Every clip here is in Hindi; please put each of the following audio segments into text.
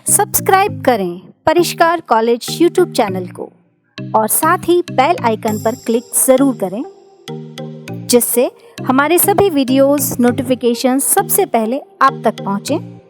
सब्सक्राइब करें परिष्कार कॉलेज यूट्यूब चैनल को और साथ ही बेल आइकन पर क्लिक जरूर करें, जिससे हमारे सभी वीडियोस नोटिफिकेशन सबसे पहले आप तक पहुंचे।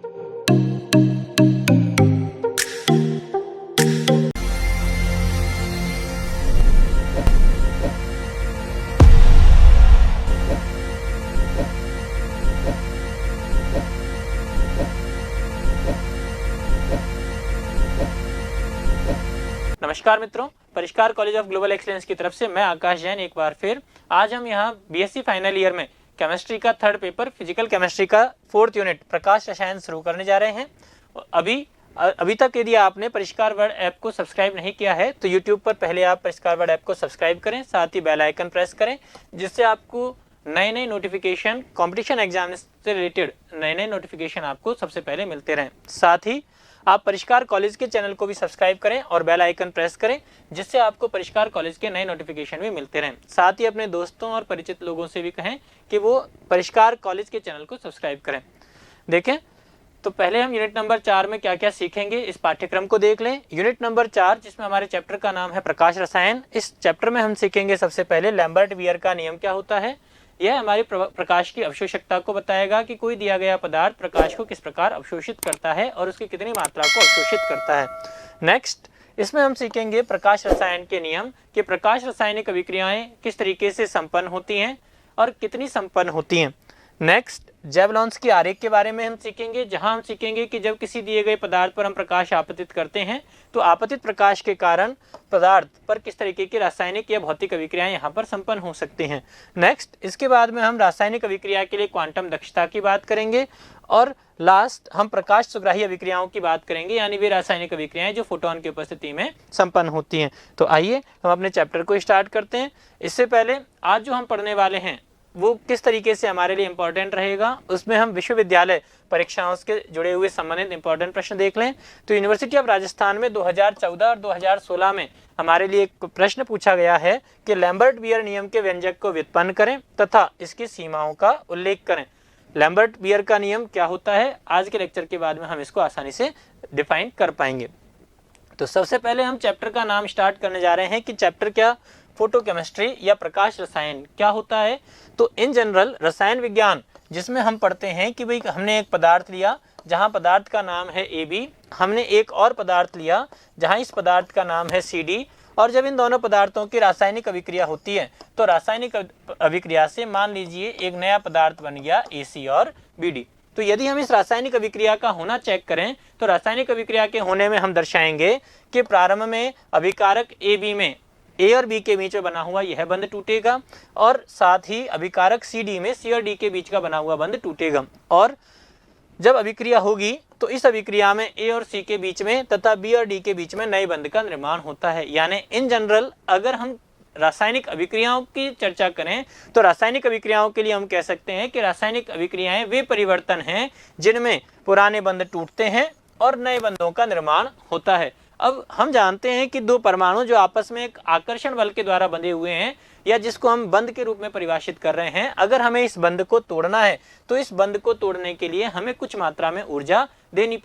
नमस्कार मित्रों, परिष्कार कॉलेज ऑफ ग्लोबल एक्सीलेंस की तरफ से मैं आकाश जैन एक बार फिर आज हम यहाँ बीएससी फाइनल ईयर में केमिस्ट्री का थर्ड पेपर फिजिकल केमिस्ट्री का 4th यूनिट प्रकाश रसायन शुरू करने जा रहे हैं। अभी तक यदि आपने परिष्कार वर्ड ऐप को सब्सक्राइब नहीं किया है तो यूट्यूब पर पहले आप परिष्कार वर्ड ऐप को सब्सक्राइब करें, साथ ही बेल आइकन प्रेस करें, जिससे आपको नए नोटिफिकेशन कॉम्पिटिशन एग्जाम से रिलेटेड नए नोटिफिकेशन आपको सबसे पहले मिलते रहें। साथ ही आप परिष्कार कॉलेज के चैनल को भी सब्सक्राइब करें और बेल आइकन प्रेस करें, जिससे आपको परिष्कार कॉलेज के नए नोटिफिकेशन भी मिलते रहें। साथ ही अपने दोस्तों और परिचित लोगों से भी कहें कि वो परिष्कार कॉलेज के चैनल को सब्सक्राइब करें। देखें तो पहले हम यूनिट नंबर 4 में क्या क्या सीखेंगे इस पाठ्यक्रम को देख लें। यूनिट नंबर 4 जिसमें हमारे चैप्टर का नाम है प्रकाश रसायन, इस चैप्टर में हम सीखेंगे सबसे पहले लैम्बर्ट-वियर का नियम क्या होता है। यह हमारी प्रकाश की अवशोषकता को बताएगा कि कोई दिया गया पदार्थ प्रकाश को किस प्रकार अवशोषित करता है और उसकी कितनी मात्रा को अवशोषित करता है। नेक्स्ट इसमें हम सीखेंगे प्रकाश रसायन के नियम कि प्रकाश रासायनिक अभिक्रियाएं किस तरीके से संपन्न होती हैं और कितनी संपन्न होती हैं। नेक्स्ट जेवलॉन्स की आरेख के बारे में हम सीखेंगे, जहां हम सीखेंगे कि जब किसी दिए गए पदार्थ पर हम प्रकाश आपतित करते हैं तो आपतित प्रकाश के कारण पदार्थ पर किस तरीके की रासायनिक या भौतिक अभिक्रियाएं यहां पर संपन्न हो सकती हैं। नेक्स्ट इसके बाद में हम रासायनिक अभिक्रिया के लिए क्वांटम दक्षता की बात करेंगे और लास्ट हम प्रकाश सुग्राही अभिक्रियाओं की बात करेंगे, यानी वे रासायनिक अभिक्रियाएं जो फोटोन की उपस्थिति में संपन्न होती हैं। तो आइए हम अपने चैप्टर को स्टार्ट करते हैं। इससे पहले आज जो हम पढ़ने वाले हैं वो किस तरीके से हमारे लिए इम्पोर्टेंट रहेगा, उसमें हम विश्वविद्यालय परीक्षाओं से जुड़े हुए संबंधित इंपॉर्टेंट प्रश्न देख लें। तो यूनिवर्सिटी ऑफ राजस्थान में 2014 और 2016 में हमारे लिए एक प्रश्न पूछा गया है कि लैम्बर्ट-वियर नियम के व्यंजक को व्युत्पन्न करें तथा इसकी सीमाओं का उल्लेख करें। लैम्बर्ट-वियर का नियम क्या होता है, आज के लेक्चर के बाद में हम इसको आसानी से डिफाइन कर पाएंगे। तो सबसे पहले हम चैप्टर का नाम स्टार्ट करने जा रहे हैं कि चैप्टर क्या फोटोकेमिस्ट्री या प्रकाश रसायन क्या होता है। तो इन जनरल रसायन विज्ञान जिसमें हम पढ़ते हैं कि भाई हमने एक पदार्थ लिया जहां पदार्थ का नाम है AB, हमने एक और पदार्थ लिया जहां इस पदार्थ का नाम है CD, और जब इन दोनों पदार्थों की रासायनिक अभिक्रिया होती है तो रासायनिक अभिक्रिया से मान लीजिए एक नया पदार्थ बन गया AC और BD। तो यदि हम इस रासायनिक अभिक्रिया का होना चेक करें तो रासायनिक अभिक्रिया के होने में हम दर्शाएंगे कि प्रारंभ में अभिकारक AB में A और B के बीच में बना हुआ यह बंध टूटेगा और साथ ही अभिकारक CD में C और D के बीच का बना हुआ बंध टूटेगा, और जब अभिक्रिया होगी तो इस अभिक्रिया में A और C के बीच में तथा B और D के बीच में नए बंध का निर्माण होता है। यानी इन जनरल अगर हम रासायनिक अभिक्रियाओं की चर्चा करें तो रासायनिक अभिक्रियाओं के लिए हम कह सकते हैं कि रासायनिक अभिक्रियाएं वे परिवर्तन हैं जिनमें पुराने बंध टूटते हैं और नए बंधों का निर्माण होता है। अब हम जानते हैं कि दो परमाणु जो आपस में एक आकर्षण बल के द्वारा बंधे हुए हैं या जिसको हम बंध के रूप में परिभाषित कर रहे हैं, अगर हमें इस बंध को तोड़ना है तो इस बंध को तोड़ने के लिए हमें कुछ मात्रा में ऊर्जा देनी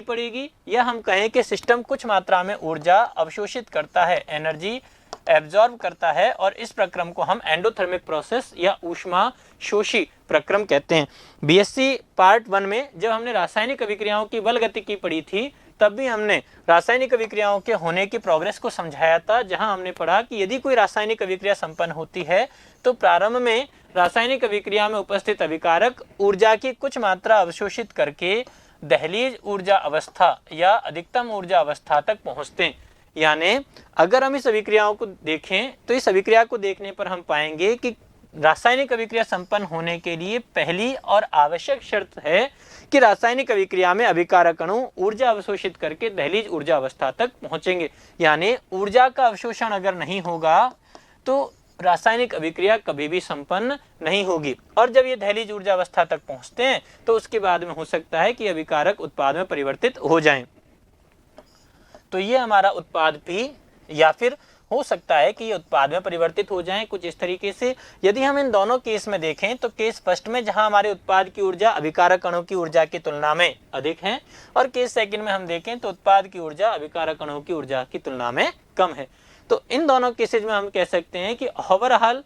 पड़ेगी या हम कहें कि सिस्टम कुछ मात्रा में ऊर्जा अवशोषित करता है, एनर्जी एब्जॉर्ब करता है, और इस प्रक्रम को हम एंडोथर्मिक प्रोसेस या ऊष्मा शोषी प्रक्रम कहते हैं। बीएससी पार्ट 1 में जब हमने रासायनिक अभिक्रियाओं की बल गतिकी पढ़ी थी तब भी हमने रासायनिक अभिक्रियाओं के होने की प्रोग्रेस को समझाया था, जहां हमने पढ़ा कि यदि कोई रासायनिक अभिक्रिया संपन्न होती है तो प्रारंभ में रासायनिक अभिक्रिया में उपस्थित अभिकारक ऊर्जा की कुछ मात्रा अवशोषित करके दहलीज ऊर्जा अवस्था या अधिकतम ऊर्जा अवस्था तक पहुंचते हैं। यानी अगर हम इस अभिक्रियाओं को देखें तो इस अभिक्रिया को देखने पर हम पाएंगे कि रासायनिक अभिक्रिया संपन्न होने के लिए पहली और आवश्यक शर्त है कि रासायनिक अभिक्रिया में अभिकारक अणु ऊर्जा अवशोषित करके दहलीज ऊर्जा अवस्था तक पहुंचेंगे। यानी ऊर्जा का अवशोषण अगर नहीं होगा तो रासायनिक अभिक्रिया कभी भी संपन्न नहीं होगी, और जब ये दहलीज ऊर्जा अवस्था तक पहुंचते हैं तो उसके बाद में हो सकता है कि अभिकारक उत्पाद में परिवर्तित हो जाएं। तो ये हमारा उत्पाद P या फिर हो सकता है कि ये उत्पाद में परिवर्तित हो जाएं कुछ इस तरीके से। यदि हम इन दोनों केस में देखें तो केस फर्स्ट में जहां हमारे उत्पाद की ऊर्जा अभिकारक अणु की ऊर्जा की तुलना में अधिक है, और केस सेकंड में हम देखें तो उत्पाद की ऊर्जा अभिकारक अणु की ऊर्जा की तुलना में कम है। तो इन दोनों केसेज में हम कह सकते हैं कि ओवरऑल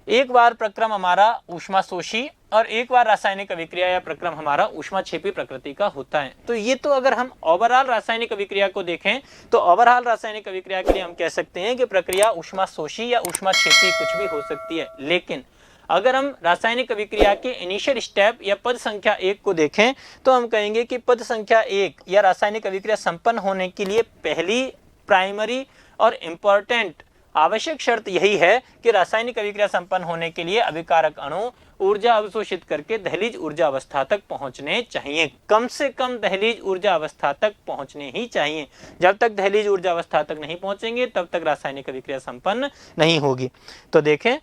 एक बार प्रक्रम हमारा ऊष्माशोषी और एक बार रासायनिक अभिक्रिया या प्रक्रम हमारा ऊष्माक्षेपी प्रकृति का होता है। तो ये तो अगर हम ओवरऑल रासायनिक अभिक्रिया को देखें तो ओवरऑल रासायनिक अभिक्रिया के लिए हम कह सकते हैं कि प्रक्रिया ऊष्माशोषी या ऊष्माक्षेपी कुछ भी हो सकती है। लेकिन अगर हम रासायनिक अभिक्रिया के इनिशियल स्टेप या पद संख्या 1 को देखें तो हम कहेंगे कि पद संख्या 1 या रासायनिक अभिक्रिया संपन्न होने के लिए पहली प्राइमरी और इम्पोर्टेंट आवश्यक शर्त यही है कि रासायनिक अभिक्रिया संपन्न होने के लिए अभिकारक अणु ऊर्जा अवशोषित करके दहलीज ऊर्जा अवस्था तक पहुंचने चाहिए। कम से कम दहलीज ऊर्जा अवस्था तक पहुंचने ही चाहिए। जब तक दहलीज ऊर्जा अवस्था तक नहीं पहुंचेंगे तब तक रासायनिक अभिक्रिया संपन्न नहीं होगी। तो देखें,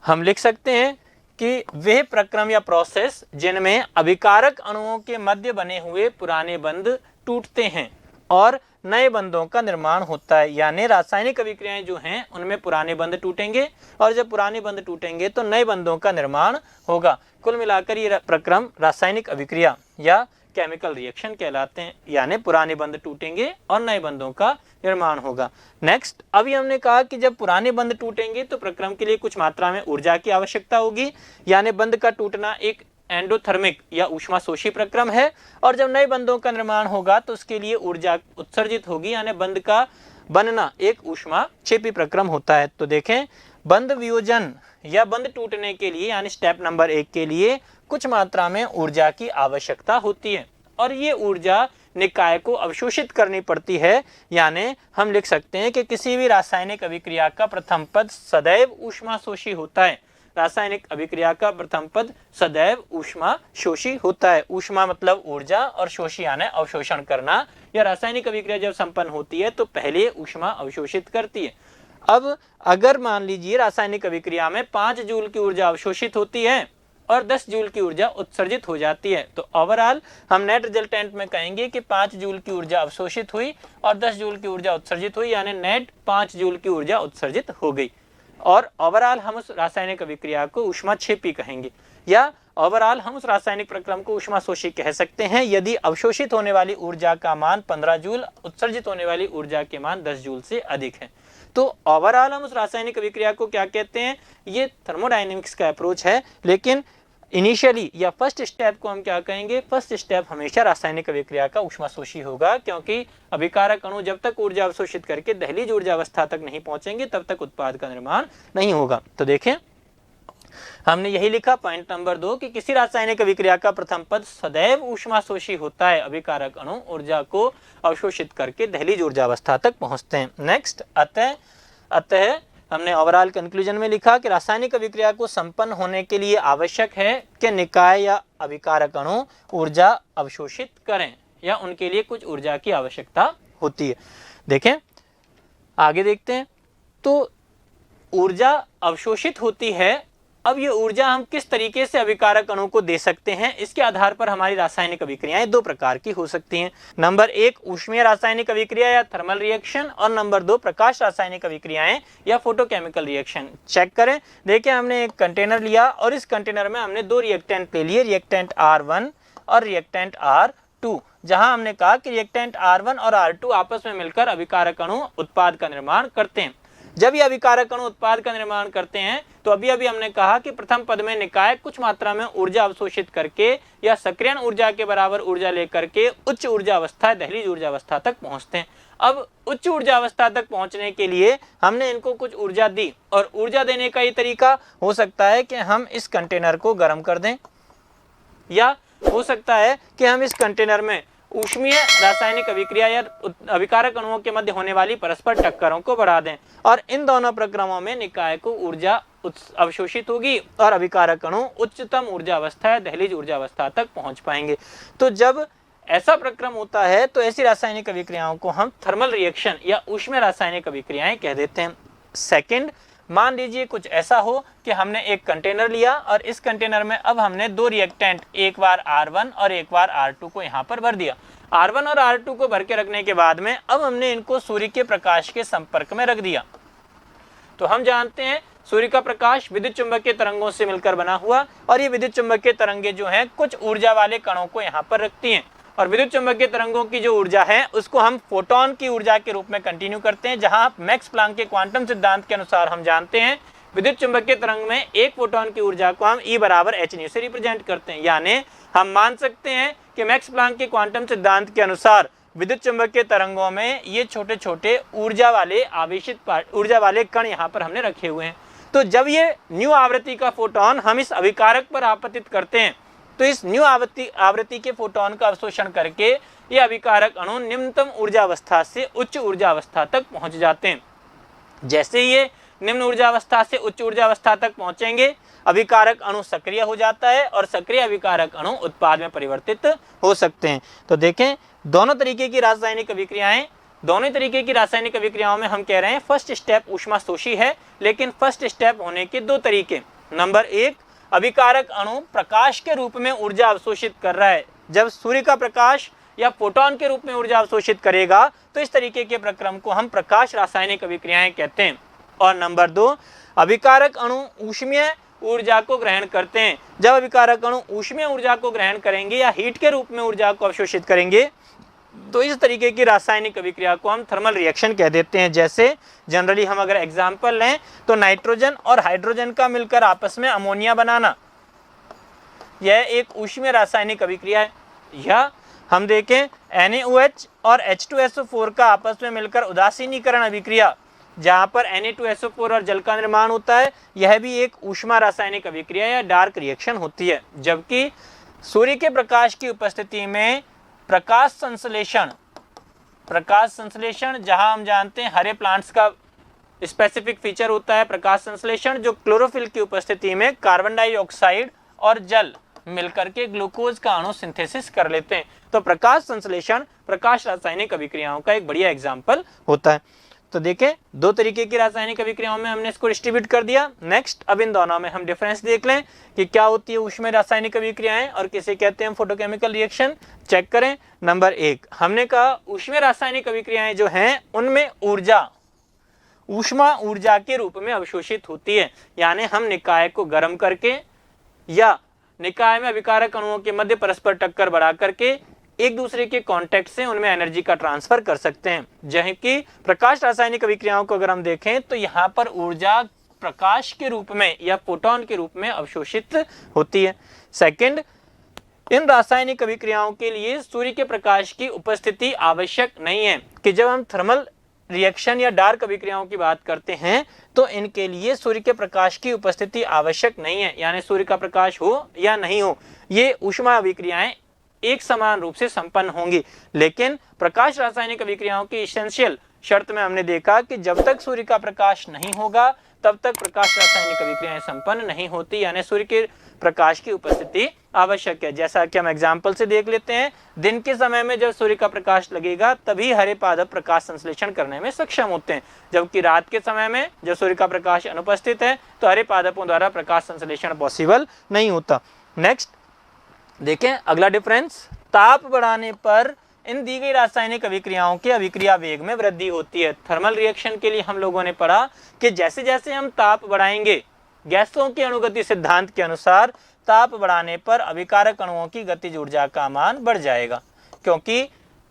हम लिख सकते हैं कि वे प्रक्रम या प्रोसेस जिनमें अभिकारक अणुओं के मध्य बने हुए पुराने बंध टूटते हैं और नए बंधों का निर्माण होता है। यानी रासायनिक अभिक्रियाएं जो हैं उनमें पुराने बंध टूटेंगे और जब पुराने बंध टूटेंगे तो नए बंधों का निर्माण होगा। कुल मिलाकर ये प्रक्रम रासायनिक अभिक्रिया या केमिकल रिएक्शन कहलाते हैं। यानी पुराने बंध टूटेंगे और नए बंधों का निर्माण होगा। नेक्स्ट, अभी हमने कहा कि जब पुराने बंध टूटेंगे तो प्रक्रम के लिए कुछ मात्रा में ऊर्जा की आवश्यकता होगी। यानी बंध का टूटना एक एंडोथर्मिक या ऊष्माशोषी प्रक्रम है, और जब नए बंधों का निर्माण होगा तो उसके लिए ऊर्जा उत्सर्जित होगी। यानी बंध का बनना एक ऊष्माक्षेपी प्रक्रम होता है। तो देखें, बंध वियोजन या बंध टूटने के लिए यानी स्टेप नंबर 1 के लिए कुछ मात्रा में ऊर्जा की आवश्यकता होती है और ये ऊर्जा निकाय को अवशोषित करनी पड़ती है। यानी हम लिख सकते हैं कि किसी भी रासायनिक अभिक्रिया का प्रथम पद सदैव ऊष्माशोषी होता है। रासायनिक अभिक्रिया का प्रथम पद सदैव ऊष्माशोषी होता है। ऊष्मा मतलब ऊर्जा और शोषी यानी अवशोषण करना। या रासायनिक अभिक्रिया जब संपन्न होती है तो पहले ऊष्मा अवशोषित करती है। अब अगर मान लीजिए रासायनिक अभिक्रिया में 5 जूल की ऊर्जा अवशोषित होती है और 10 जूल की ऊर्जा उत्सर्जित हो जाती है, तो ओवरऑल हम नेट रिजल्टेंट में कहेंगे कि 5 जूल की ऊर्जा अवशोषित हुई और 10 जूल की ऊर्जा उत्सर्जित हुई, यानी नेट 5 जूल की ऊर्जा उत्सर्जित हो गई। और ओवरऑल हम उस रासायनिक अभिक्रिया को ऊष्माक्षेपी कहेंगे, या ओवरऑल हम उस रासायनिक प्रक्रम को ऊष्माशोषी कह सकते हैं यदि अवशोषित होने वाली ऊर्जा का मान 15 जूल, उत्सर्जित होने वाली ऊर्जा के मान 10 जूल से अधिक है। तो ओवरऑल हम उस रासायनिक अभिक्रिया को क्या कहते हैं? ये थर्मोडायनेमिक्स का अप्रोच है। लेकिन इनिशियली या फर्स्ट स्टेप को हम क्या कहेंगे? फर्स्ट स्टेप हमेशा रासायनिक अभिक्रिया का ऊष्माशोषी होगा, क्योंकि अभिकारक अणु जब तक ऊर्जा अवशोषित करके दहलीज ऊर्जा अवस्था तक नहीं पहुंचेंगे तब तक उत्पाद का निर्माण नहीं होगा। तो देखें, हमने यही लिखा पॉइंट नंबर 2 कि किसी रासायनिक अभिक्रिया का प्रथम पद सदैव ऊष्माशोषी होता है। अभिकारक अणु ऊर्जा को अवशोषित करके दहलीज ऊर्जा अवस्था तक पहुंचते हैं। नेक्स्ट, अतः हमने ओवरऑल कंक्लूजन में लिखा कि रासायनिक अभिक्रिया को संपन्न होने के लिए आवश्यक है कि निकाय या अभिकारक अणु ऊर्जा अवशोषित करें, या उनके लिए कुछ ऊर्जा की आवश्यकता होती है। देखें, आगे देखते हैं। तो ऊर्जा अवशोषित होती है। अब ये ऊर्जा हम किस तरीके से अभिकारक अणु को दे सकते हैं, इसके आधार पर हमारी रासायनिक अभिक्रियाएं 2 प्रकार की हो सकती हैं। नंबर 1 ऊष्मीय रासायनिक अभिक्रिया या थर्मल रिएक्शन, और नंबर 2 प्रकाश रासायनिक अभिक्रियाएं या फोटोकेमिकल रिएक्शन। चेक करें, देखिए हमने एक कंटेनर लिया और इस कंटेनर में हमने 2 रिएक्टेंट ले लिए, रिएक्टेंट R1 और रिएक्टेंट R2, जहां हमने कहा कि रिएक्टेंट R1 और R2 आपस में मिलकर अभिकारक अणु उत्पाद का निर्माण करते हैं। जब ये अभिकारक अणु उत्पाद का निर्माण करते हैं तो अभी हमने कहा कि प्रथम पद में निकाय कुछ मात्रा में ऊर्जा अवशोषित करके या सक्रियण ऊर्जा के बराबर ऊर्जा लेकर के उच्च ऊर्जा अवस्था, दहलीज ऊर्जा अवस्था तक पहुंचते हैं। अब उच्च ऊर्जा अवस्था तक पहुंचने के लिए हमने इनको कुछ ऊर्जा दी, और ऊर्जा देने का ये तरीका हो सकता है कि हम इस कंटेनर को गर्म कर दें, या हो सकता है कि हम इस कंटेनर में ऊष्मीय रासायनिक अभिक्रिया या अभिकारक अणुओं के मध्य होने वाली परस्पर टक्करों को बढ़ा दें, और इन दोनों प्रक्रमों में निकाय को ऊर्जा अवशोषित होगी और अभिकारक अणु उच्चतम ऊर्जा अवस्था या दहलीज ऊर्जा अवस्था तक पहुंच पाएंगे। तो जब ऐसा प्रक्रम होता है तो ऐसी रासायनिक अभिक्रियाओं को हम थर्मल रिएक्शन या ऊष्मीय रासायनिक अभिक्रियाएं कह देते हैं। सेकंड, मान लीजिए कुछ ऐसा हो कि हमने एक कंटेनर लिया और इस कंटेनर में अब हमने 2 रिएक्टेंट, एक बार R1 और एक बार R2 को यहाँ पर भर दिया। R1 और R2 को भर के रखने के बाद में अब हमने इनको सूर्य के प्रकाश के संपर्क में रख दिया। तो हम जानते हैं सूर्य का प्रकाश विद्युत चुंबकीय तरंगों से मिलकर बना हुआ, और ये विद्युत चुंबकीय तरंगे जो हैं कुछ ऊर्जा वाले कणों को यहाँ पर रखती हैं, और विद्युत चुंबकीय तरंगों की जो ऊर्जा है उसको हम फोटोन की ऊर्जा के रूप में कंटिन्यू करते हैं, जहां मैक्स प्लांक के क्वांटम सिद्धांत के अनुसार हम जानते हैं विद्युत चुंबकीय तरंग में एक फोटोन की ऊर्जा को हम E बराबर h से रिप्रेजेंट करते हैं। यानी हम मान सकते हैं कि मैक्स प्लांक के क्वांटम सिद्धांत के अनुसार विद्युत चुंबकीय तरंगों में ये छोटे छोटे ऊर्जा वाले कण यहाँ पर हमने रखे हुए हैं। तो जब ये न्यू आवृत्ति का फोटोन हम इस अभिकारक पर आपतित करते हैं तो इस न्यू आवृत्ति के फोटोन का अवशोषण करके ये अभिकारक अणु निम्नतम ऊर्जा अवस्था से उच्च ऊर्जा अवस्था तक पहुंच जाते हैं। जैसे ये निम्न ऊर्जा अवस्था से उच्च ऊर्जा अवस्था तक पहुंचेंगे, अभिकारक अणु सक्रिय हो जाता है और सक्रिय अभिकारक अणु उत्पाद में परिवर्तित हो सकते हैं। तो देखें दोनों तरीके की रासायनिक अभिक्रियाएं, दोनों तरीके की रासायनिक अभिक्रियाओं में हम कह रहे हैं फर्स्ट स्टेप ऊष्माशोषी है, लेकिन फर्स्ट स्टेप होने के दो तरीके। नंबर एक, अभिकारक अणु प्रकाश के रूप में ऊर्जा अवशोषित कर रहा है। जब सूर्य का प्रकाश या फोटोन के रूप में ऊर्जा अवशोषित करेगा तो इस तरीके के प्रक्रम को हम प्रकाश रासायनिक अभिक्रियाएं कहते हैं। और नंबर दो, अभिकारक अणु ऊष्मीय ऊर्जा को ग्रहण करते हैं। जब अभिकारक अणु ऊष्मीय ऊर्जा को ग्रहण करेंगे या हीट के रूप में ऊर्जा को अवशोषित करेंगे तो इस तरीके की रासायनिक अभिक्रिया को हम थर्मल रिएक्शन कह देते हैं। जैसे जनरली हम अगर एग्जांपल लें तो नाइट्रोजन और हाइड्रोजन का मिलकर आपस में अमोनिया बनाना, यह एक ऊष्मीय रासायनिक अभिक्रिया है। या हम देखें NaOH और H2SO4 का आपस में मिलकर उदासीनीकरण अभिक्रिया, जहां पर Na2SO4 और जल का निर्माण होता है, यह भी एक ऊष्मा रासायनिक अभिक्रिया या डार्क रिएक्शन होती है। जबकि सूर्य के प्रकाश की उपस्थिति में प्रकाश संश्लेषण जहां हम जानते हैं हरे प्लांट्स का स्पेसिफिक फीचर होता है प्रकाश संश्लेषण, जो क्लोरोफिल की उपस्थिति में कार्बन डाइऑक्साइड और जल मिलकर के ग्लूकोज का अणु सिंथेसिस कर लेते हैं। तो प्रकाश संश्लेषण प्रकाश रासायनिक अभिक्रियाओं का एक बढ़िया एग्जाम्पल होता है। तो देखें दो तरीके की रासायनिक अभिक्रियाओं में हमने इसको डिस्ट्रीब्यूट कर दिया। नेक्स्ट अब इन दोनों में हम डिफरेंस देख लें कि क्या होती है ऊष्मीय रासायनिक अभिक्रियाएं और किसे कहते हैं फोटोकेमिकल रिएक्शन। चेक करें। नंबर एक, हमने कहा ऊष्मीय रासायनिक अभिक्रियाएं जो हैं उनमें ऊर्जा ऊष्मा ऊर्जा के रूप में अवशोषित होती है। यानी हम निकाय को गर्म करके या निकाय में अभिकारक अणुओं के मध्य परस्पर टक्कर बढ़ा करके एक दूसरे के कांटेक्ट से उनमें एनर्जी का ट्रांसफर कर सकते हैं। जबकि प्रकाश रासायनिक अभिक्रियाओं को अगर हम देखें तो यहाँ पर ऊर्जा प्रकाश के रूप में या फोटोन के रूप में अवशोषित होती है। सेकंड, इन रासायनिक अभिक्रियाओं के लिए सूर्य के प्रकाश की उपस्थिति आवश्यक नहीं है कि जब हम थर्मल रिएक्शन या डार्क अभिक्रियाओं की बात करते हैं तो इनके लिए सूर्य के प्रकाश की उपस्थिति आवश्यक नहीं है। यानी सूर्य का प्रकाश हो या नहीं हो, ये ऊष्मा अभिक्रियाएं एक समान रूप से संपन्न होंगी। लेकिन प्रकाश रासायनिक अभिक्रियाओं की एसेंशियल शर्त में हमने देखा कि जब तक सूर्य का प्रकाश नहीं होगा तब तक प्रकाश रासायनिक अभिक्रियाएं संपन्न नहीं होती। यानी सूर्य के प्रकाश की उपस्थिति आवश्यक है। जैसा कि हम एग्जाम्पल से देख लेते हैं, दिन के समय में जब सूर्य का प्रकाश लगेगा तभी हरे पादप प्रकाश संश्लेषण करने में सक्षम होते हैं, जबकि रात के समय में जब सूर्य का प्रकाश अनुपस्थित है तो हरे पादपों द्वारा प्रकाश संश्लेषण पॉसिबल नहीं होता। नेक्स्ट देखें अगला डिफरेंस, ताप बढ़ाने पर इन दी गई रासायनिक अभिक्रियाओं के अभिक्रिया वेग में वृद्धि होती है। थर्मल रिएक्शन के लिए हम लोगों ने पढ़ा कि जैसे जैसे हम ताप बढ़ाएंगे, गैसों के अणुगति सिद्धांत के अनुसार ताप बढ़ाने पर अभिकारक अणुओं की गतिज ऊर्जा का मान बढ़ जाएगा, क्योंकि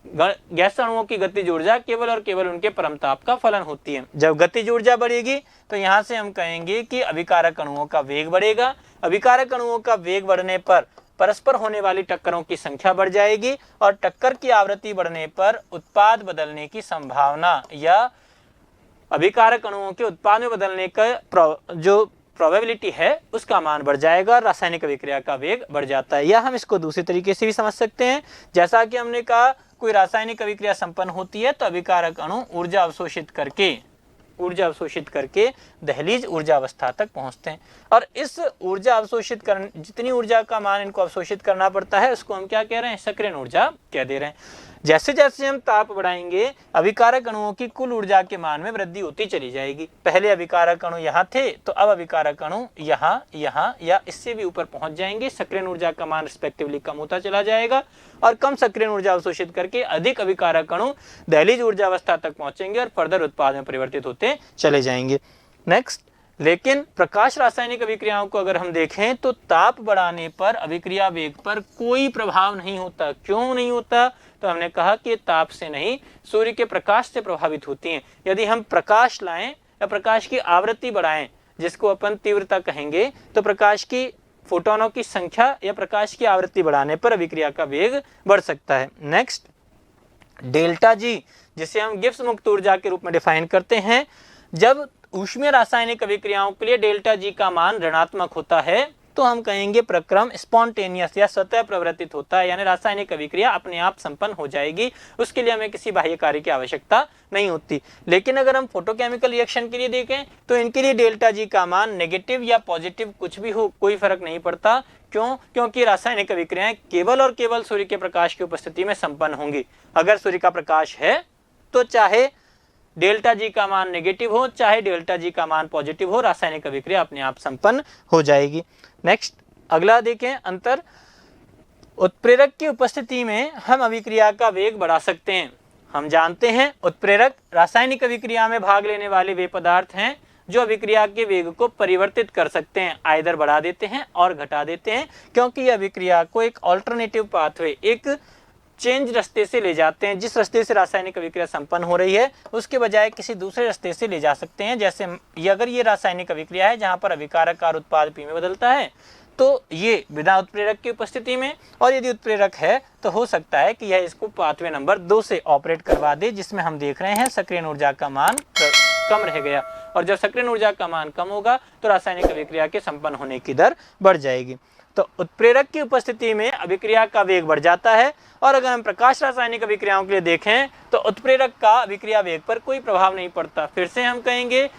गैस अणुओं की गतिज ऊर्जा केवल और केवल उनके परमताप का फलन होती है। जब गतिज ऊर्जा बढ़ेगी तो यहाँ से हम कहेंगे कि अभिकारक अणुओं का वेग बढ़ेगा। अभिकारक अणुओं का वेग बढ़ने पर परस्पर होने वाली टक्करों की संख्या बढ़ जाएगी और टक्कर की आवृत्ति बढ़ने पर उत्पाद बदलने की संभावना या अभिकारक अणुओं के उत्पाद में बदलने का जो प्रोबेबिलिटी है उसका मान बढ़ जाएगा, रासायनिक अभिक्रिया का वेग बढ़ जाता है। या हम इसको दूसरे तरीके से भी समझ सकते हैं, जैसा कि हमने कहा कोई रासायनिक अभिक्रिया संपन्न होती है तो अभिकारक अणु ऊर्जा अवशोषित करके ऊर्जा अवशोषित करके दहलीज ऊर्जा अवस्था तक पहुंचते हैं। और इस ऊर्जा अवशोषित कर जितनी ऊर्जा का मान इनको अवशोषित करना पड़ता है उसको हम क्या कह रहे हैं, सक्रियण ऊर्जा कह दे रहे हैं। जैसे जैसे हम ताप बढ़ाएंगे अभिकारक अणुओं की कुल ऊर्जा के मान में वृद्धि होती चली जाएगी। पहले अभिकारक अणु यहाँ थे तो अब अभिकारक अणु यहाँ, यहाँ या इससे भी ऊपर पहुंच जाएंगे। सक्रियण ऊर्जा का मान रिस्पेक्टिवली कम होता चला जाएगा और कम सक्रियण ऊर्जा अवशोषित करके अधिक अभिकारक अणु दहलीज ऊर्जा अवस्था तक पहुंचेंगे और फर्दर उत्पाद में परिवर्तित होते चले जाएंगे। नेक्स्ट, लेकिन प्रकाश रासायनिक अभिक्रियाओं को अगर हम देखें तो ताप बढ़ाने पर अभिक्रिया वेग पर कोई प्रभाव नहीं होता। क्यों नहीं होता? तो हमने कहा कि ताप से नहीं, सूर्य के प्रकाश से प्रभावित होती हैं। यदि हम प्रकाश लाएं या प्रकाश की आवृत्ति बढ़ाएं, जिसको अपन तीव्रता कहेंगे, तो प्रकाश की फोटोनों की संख्या या प्रकाश की आवृत्ति बढ़ाने पर अभिक्रिया का वेग बढ़ सकता है। नेक्स्ट, डेल्टा जी, जिसे हम गिब्स मुक्त ऊर्जा के रूप में डिफाइन करते हैं। जब ऊष्मीय रासायनिक अभिक्रियाओं के लिए डेल्टा जी का मान ऋणात्मक होता है तो हम कहेंगे प्रक्रम स्पॉन्टेनियस या स्वतः प्रवर्तित होता है, यानी रासायनिक अभिक्रिया अपने आप संपन्न हो जाएगी, उसके लिए हमें किसी बाह्य कार्य की आवश्यकता नहीं होती। लेकिन अगर हम फोटोकेमिकल रिएक्शन के लिए देखें तो इनके लिए डेल्टा जी का मान नेगेटिव या पॉजिटिव कुछ भी हो, कोई फर्क नहीं पड़ता। क्यों? क्योंकि रासायनिक अभिक्रियाएं केवल और केवल सूर्य के प्रकाश की उपस्थिति में संपन्न होंगी। अगर सूर्य का प्रकाश है तो चाहे डेल्टा जी का मान नेगेटिव हो चाहे डेल्टा जी का मान पॉजिटिव हो, रासायनिक अभिक्रिया अपने आप संपन्न हो जाएगी। नेक्स्ट, अगला देखें अंतर। उत्प्रेरक की उपस्थिति में हम अभिक्रिया का वेग बढ़ा सकते हैं। हम जानते हैं उत्प्रेरक रासायनिक अभिक्रिया में भाग लेने वाले वे पदार्थ हैं जो अभिक्रिया के वेग को परिवर्तित कर सकते हैं, आइदर बढ़ा देते हैं और घटा देते हैं, क्योंकि यह अभिक्रिया को एक अल्टरनेटिव पाथवे, एक चेंज रास्ते से ले जाते हैं। जिस रास्ते से रासायनिक अभिक्रिया संपन्न हो रही है उसके बजाय किसी दूसरे रास्ते से ले जा सकते हैं। जैसे अगर ये रासायनिक अभिक्रिया है जहां पर अभिकारक कार उत्पाद पी में बदलता है तो ये बिना उत्प्रेरक की उपस्थिति में, और यदि उत्प्रेरक है तो हो सकता है कि यह इसको पाथवे नंबर 2 से ऑपरेट करवा दे, जिसमें हम देख रहे हैं सक्रियण ऊर्जा का मान कम रह गया। और जब सक्रियण ऊर्जा का मान कम होगा तो रासायनिक अभिक्रिया के संपन्न होने की दर बढ़ जाएगी। तो उत्प्रेरक की उपस्थिति में अभिक्रिया का वेग बढ़ जाता है। और अगर हम प्रकाश रासायनिक अभिक्रियाओं के लिए देखें तो उत्प्रेरक का अभिक्रिया वेग पर कोई प्रभाव नहीं पड़ता। फिर से हम कहेंगे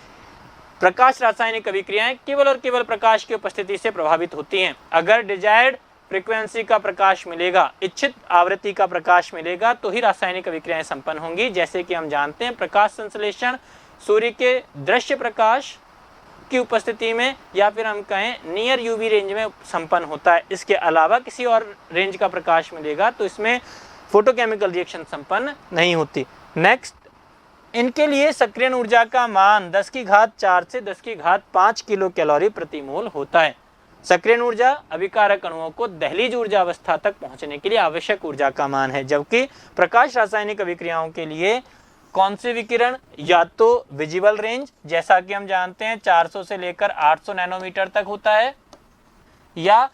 प्रकाश रासायनिक अभिक्रियाएं केवल और केवल प्रकाश की उपस्थिति से प्रभावित होती हैं। अगर डिजायर्ड फ्रीक्वेंसी का प्रकाश मिलेगा, इच्छित आवृत्ति का प्रकाश मिलेगा, तो ही रासायनिक अभिक्रियाएं संपन्न होंगी। जैसे कि हम जानते हैं प्रकाश संश्लेषण सूर्य के दृश्य प्रकाश की उपस्थिति में या फिर हम कहें नियर यूवी रेंज में संपन्न होता है। इसके अलावा किसी और रेंज का प्रकाश मिलेगा तो इसमें फोटोकेमिकल रिएक्शन संपन्न नहीं होती। नेक्स्ट, इनके लिए सक्रियण ऊर्जा का मान 10⁴ से 10⁵ किलो कैलोरी प्रति मोल होता है। सक्रियण ऊर्जा अभिकारक अणुओं को दहलीज ऊर्जा अवस्था तक पहुंचने के लिए आवश्यक ऊर्जा का मान है, जबकि प्रकाश रासायनिक अभिक्रियाओं के लिए कौन से विकिरण, या तो विजिबल रेंज जैसा कि हम जानते हैं 400 से लेकर 800 नैनोमीटर तक होता है, या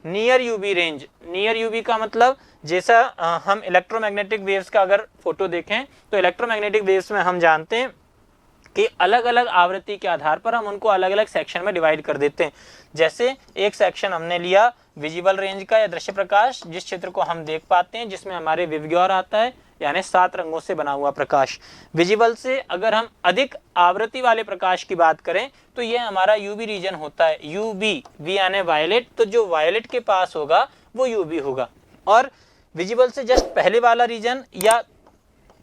near UV range. Near UV का मतलब जैसा हम इलेक्ट्रोमैग्नेटिक वेव्स का अगर फोटो देखें तो इलेक्ट्रोमैग्नेटिक वेव्स में हम जानते हैं कि अलग अलग आवृत्ति के आधार पर हम उनको अलग अलग सेक्शन में डिवाइड कर देते हैं। जैसे एक सेक्शन हमने लिया विजिबल रेंज का या दृश्य प्रकाश, जिस क्षेत्र को हम देख पाते हैं, जिसमें हमारे विवग्योर आता है, यानी 7 रंगों से बना हुआ प्रकाश। विजिबल से अगर हम अधिक आवृत्ति वाले प्रकाश की बात करें तो यह हमारा यूवी रीजन होता है। यूवी, वी यानी वायलेट, तो जो वायलेट के पास होगा वो यूवी होगा। और विजिबल से जस्ट पहले वाला रीजन या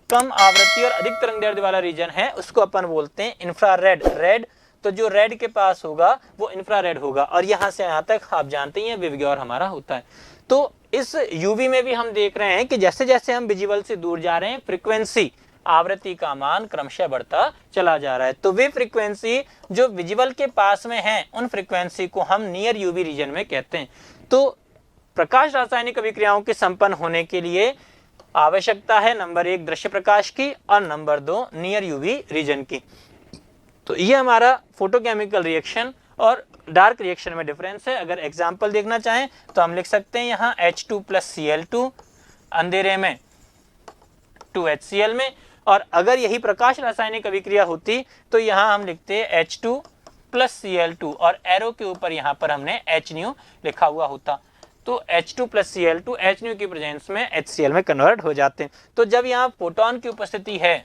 कम आवृत्ति और अधिक तरंगदैर्ध्य वाला रीजन है उसको अपन बोलते हैं इंफ्रारेड। रेड, तो जो रेड के पास होगा वो इंफ्रारेड होगा। और यहाँ से यहाँ तक आप जानते हैं विवग्योर हमारा होता है। तो इस यूवी में भी हम देख रहे हैं कि जैसे जैसे हम विजिबल से दूर जा रहे हैं फ्रीक्वेंसी, आवृत्ति का मान क्रमशः बढ़ता चला जा रहा है। तो वे फ्रीक्वेंसी जो विजिबल के पास में है उन फ्रीक्वेंसी को हम नियर यूवी रीजन में कहते हैं। तो प्रकाश रासायनिक अभिक्रियाओं के संपन्न होने के लिए आवश्यकता है नंबर 1 दृश्य प्रकाश की और नंबर 2 नियर यूवी रीजन की। तो ये हमारा फोटोकेमिकल रिएक्शन और डार्क रिएक्शन में डिफरेंस है। अगर एग्जांपल देखना चाहें तो हम लिख सकते हैं यहाँ H2 + Cl2 अंधेरे में 2HCl में, और अगर यही प्रकाश रासायनिक अभिक्रिया होती तो यहाँ हम लिखते हैं H2 + Cl2 और एरो के ऊपर यहाँ पर हमने HNu लिखा हुआ होता। तो H2 + Cl2 HNu की प्रेजेंस में HCl में कन्वर्ट हो जाते हैं। तो जब यहाँ फोटोन की उपस्थिति है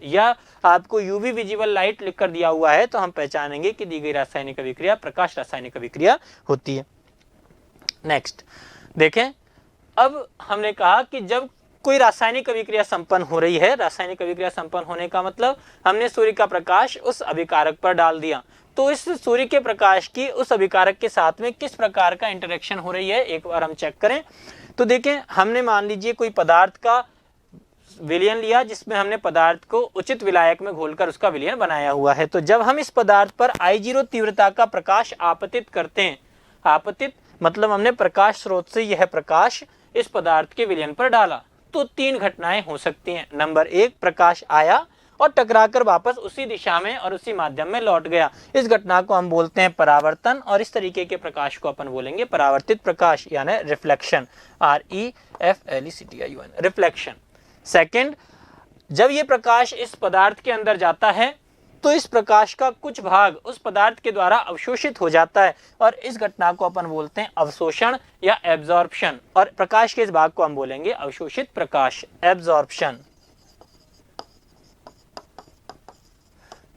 या आपको यूवी विजिबल लाइट लिखकर दिया हुआ है तो हम पहचानेंगे कि दी गई रासायनिक अभिक्रिया प्रकाश रासायनिक अभिक्रिया होती है। नेक्स्ट देखें, अब हमने कहा कि जब कोई रासायनिक अभिक्रिया संपन्न हो रही है, रासायनिक अभिक्रिया संपन्न होने का मतलब हमने सूर्य का प्रकाश उस अभिकारक पर डाल दिया, तो इस सूर्य के प्रकाश की उस अभिकारक के साथ में किस प्रकार का इंटरेक्शन हो रही है एक बार हम चेक करें। तो देखें, हमने मान लीजिए कोई पदार्थ का विलयन लिया जिसमें हमने पदार्थ को उचित विलायक में घोलकर उसका विलयन बनाया हुआ है। तो जब हम इस पदार्थ पर I0 तीव्रता का प्रकाश आपतित करते हैं, आपतित मतलब हमने प्रकाश स्रोत से यह प्रकाश इस पदार्थ के विलयन पर डाला, तो 3 घटनाएं हो सकती हैं। नंबर 1, प्रकाश आया और टकराकर वापस उसी दिशा में और उसी माध्यम में लौट गया, इस घटना को हम बोलते हैं परावर्तन, और इस तरीके के प्रकाश को अपन बोलेंगे परावर्तित प्रकाश यानी रिफ्लेक्शन, REFLECTION, रिफ्लेक्शन। सेकंड, जब ये प्रकाश इस पदार्थ के अंदर जाता है तो इस प्रकाश का कुछ भाग उस पदार्थ के द्वारा अवशोषित हो जाता है और इस घटना को अपन बोलते हैं अवशोषण या एब्जॉर्प्शन, और प्रकाश के इस भाग को हम बोलेंगे अवशोषित प्रकाश, एब्जॉर्प्शन।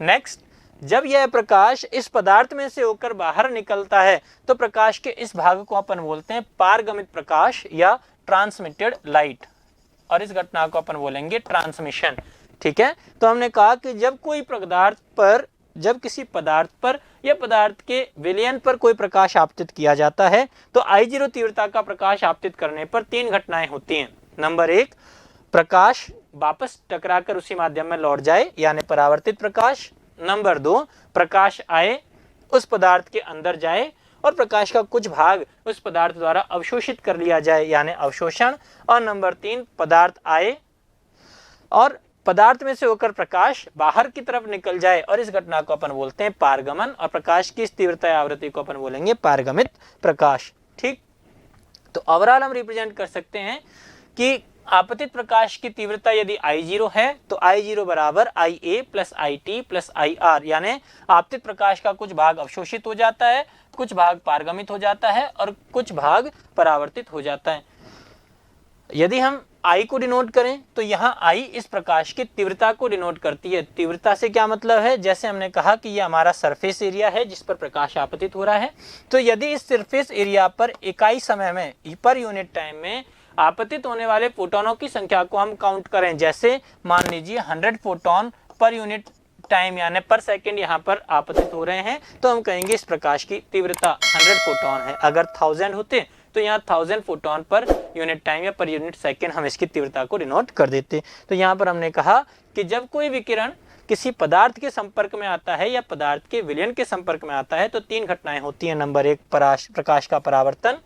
नेक्स्ट, जब यह प्रकाश इस पदार्थ में से होकर बाहर निकलता है तो प्रकाश के इस भाग को अपन बोलते हैं पारगमित प्रकाश या ट्रांसमिटेड लाइट, और इस घटना को अपन बोलेंगे ट्रांसमिशन। ठीक है, तो हमने कहा कि जब कोई पदार्थ पर, जब किसी पदार्थ पर या पदार्थ के विलयन पर कोई प्रकाश आपतित किया जाता है तो I0 तीव्रता का प्रकाश आपतित करने पर 3 घटनाएं होती हैं। नंबर 1, प्रकाश वापस टकराकर उसी माध्यम में लौट जाए यानी परावर्तित प्रकाश। नंबर 2, प्रकाश आए उस पदार्थ के अंदर जाए और प्रकाश का कुछ भाग उस पदार्थ द्वारा अवशोषित कर लिया जाए यानी अवशोषण। और नंबर 3, पदार्थ आए और पदार्थ में से होकर प्रकाश बाहर की तरफ निकल जाए और इस घटना को अपन बोलते हैं पारगमन, और प्रकाश की इस तीव्रता आवृत्ति को अपन बोलेंगे पारगमित प्रकाश। ठीक, तो ओवरऑल हम रिप्रेजेंट कर सकते हैं कि आपतित प्रकाश की तीव्रता यदि I0 है तो I0 बराबर IA plus IT plus IR, यानी आपतित प्रकाश का कुछ भाग अवशोषित हो जाता है, कुछ भाग पारगमित हो जाता है और कुछ भाग परावर्तित हो जाता है। यदि हम I को डिनोट करें तो यहाँ I इस प्रकाश की तीव्रता को डिनोट करती है। तीव्रता से क्या मतलब है, जैसे हमने कहा कि ये हमारा सरफेस एरिया है जिस पर प्रकाश आपतित हो रहा है, तो यदि इस सरफेस एरिया पर इकाई समय में पर यूनिट टाइम में आपतित होने वाले फोटोनों की संख्या को हम काउंट करें, जैसे मान लीजिए 100 फोटोन पर यूनिट टाइम यानी पर सेकंड यहाँ पर आपतित हो रहे हैं, तो हम कहेंगे इस प्रकाश की तीव्रता 100 फोटोन है। अगर 1000 होते तो यहाँ 1000 फोटोन पर यूनिट टाइम या पर यूनिट सेकंड हम इसकी तीव्रता को डिनोट कर देते। तो यहाँ पर हमने कहा कि जब कोई विकिरण किसी पदार्थ के संपर्क में आता है या पदार्थ के विलयन के संपर्क में आता है तो 3 घटनाएं होती हैं। नंबर 1, प्रकाश का परावर्तन,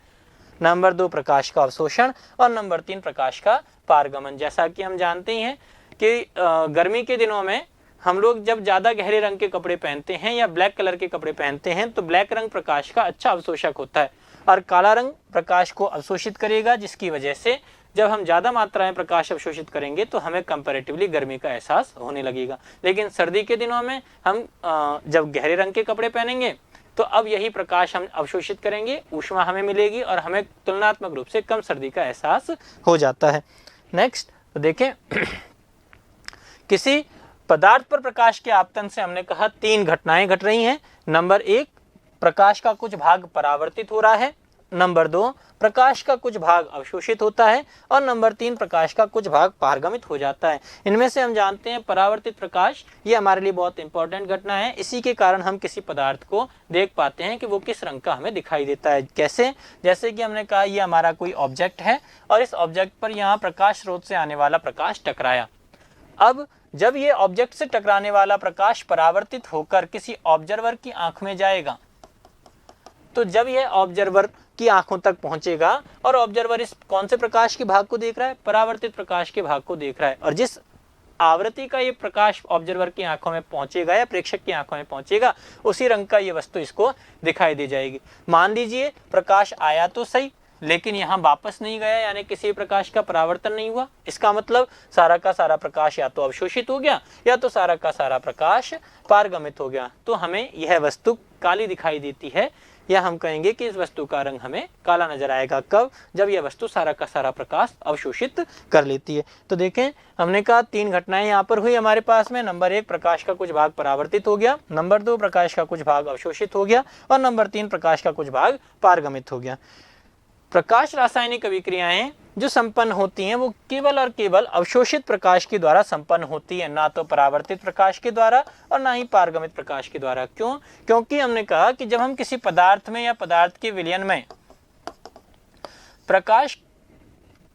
नंबर 2, प्रकाश का अवशोषण, और नंबर 3, प्रकाश का पारगमन। जैसा कि हम जानते हैं कि गर्मी के दिनों में हम लोग जब ज़्यादा गहरे रंग के कपड़े पहनते हैं या ब्लैक कलर के कपड़े पहनते हैं तो ब्लैक रंग प्रकाश का अच्छा अवशोषक होता है और काला रंग प्रकाश को अवशोषित करेगा, जिसकी वजह से जब हम ज़्यादा मात्रा में प्रकाश अवशोषित करेंगे तो हमें कंपैरेटिवली गर्मी का एहसास होने लगेगा। लेकिन सर्दी के दिनों में हम जब गहरे रंग के कपड़े पहनेंगे तो अब यही प्रकाश हम अवशोषित करेंगे, ऊष्मा हमें मिलेगी और हमें तुलनात्मक रूप से कम सर्दी का एहसास हो जाता है। नेक्स्ट, तो देखें किसी पदार्थ पर प्रकाश के आपतन से हमने कहा 3 घटनाएं घट रही हैं। नंबर 1, प्रकाश का कुछ भाग परावर्तित हो रहा है, नंबर 2, प्रकाश का कुछ भाग अवशोषित होता है, और नंबर 3, प्रकाश का कुछ भाग पारगमित हो जाता है। इनमें से हम जानते हैं परावर्तित प्रकाश ये हमारे लिए बहुत इंपॉर्टेंट घटना है। इसी के कारण हम किसी पदार्थ को देख पाते हैं कि वो किस रंग का हमें दिखाई देता है। कैसे, जैसे कि हमने कहा ये हमारा कोई ऑब्जेक्ट है और इस ऑब्जेक्ट पर यहाँ प्रकाश स्रोत से आने वाला प्रकाश टकराया। अब जब ये ऑब्जेक्ट से टकराने वाला प्रकाश परावर्तित होकर किसी ऑब्जर्वर की आंख में जाएगा, तो जब यह ऑब्जर्वर की आंखों तक पहुंचेगा और ऑब्जर्वर इस कौन से प्रकाश के भाग को देख रहा है, परावर्तित प्रकाश के भाग को देख रहा है, और जिस आवृत्ति का ये प्रकाश ऑब्जर्वर की आंखों में पहुंचेगा या प्रेक्षक की आंखों में पहुंचेगा उसी रंग का ये वस्तु इसको दिखाई दे जाएगी। मान लीजिए प्रकाश आया तो सही लेकिन यहाँ वापस नहीं गया, यानी किसी प्रकाश का परावर्तन नहीं हुआ। इसका मतलब सारा का सारा प्रकाश या तो अवशोषित हो गया या तो सारा का सारा प्रकाश पारगमित हो गया। तो हमें यह वस्तु काली दिखाई देती है या हम कहेंगे कि इस वस्तु का रंग हमें काला नजर आएगा। कब? जब यह वस्तु सारा का सारा प्रकाश अवशोषित कर लेती है। तो देखें, हमने कहा 3 घटनाएं यहाँ पर हुई हमारे पास में। नंबर 1, प्रकाश का कुछ भाग परावर्तित हो गया। नंबर 2, प्रकाश का कुछ भाग अवशोषित हो गया। और नंबर 3, प्रकाश का कुछ भाग पारगमित हो गया। प्रकाश रासायनिक अभिक्रियाएं जो संपन्न होती हैं वो केवल और केवल अवशोषित प्रकाश के द्वारा संपन्न होती है, ना तो परावर्तित प्रकाश के द्वारा और ना ही पारगमित प्रकाश के द्वारा। क्यों? क्योंकि हमने कहा कि जब हम किसी पदार्थ में या पदार्थ के विलयन में प्रकाश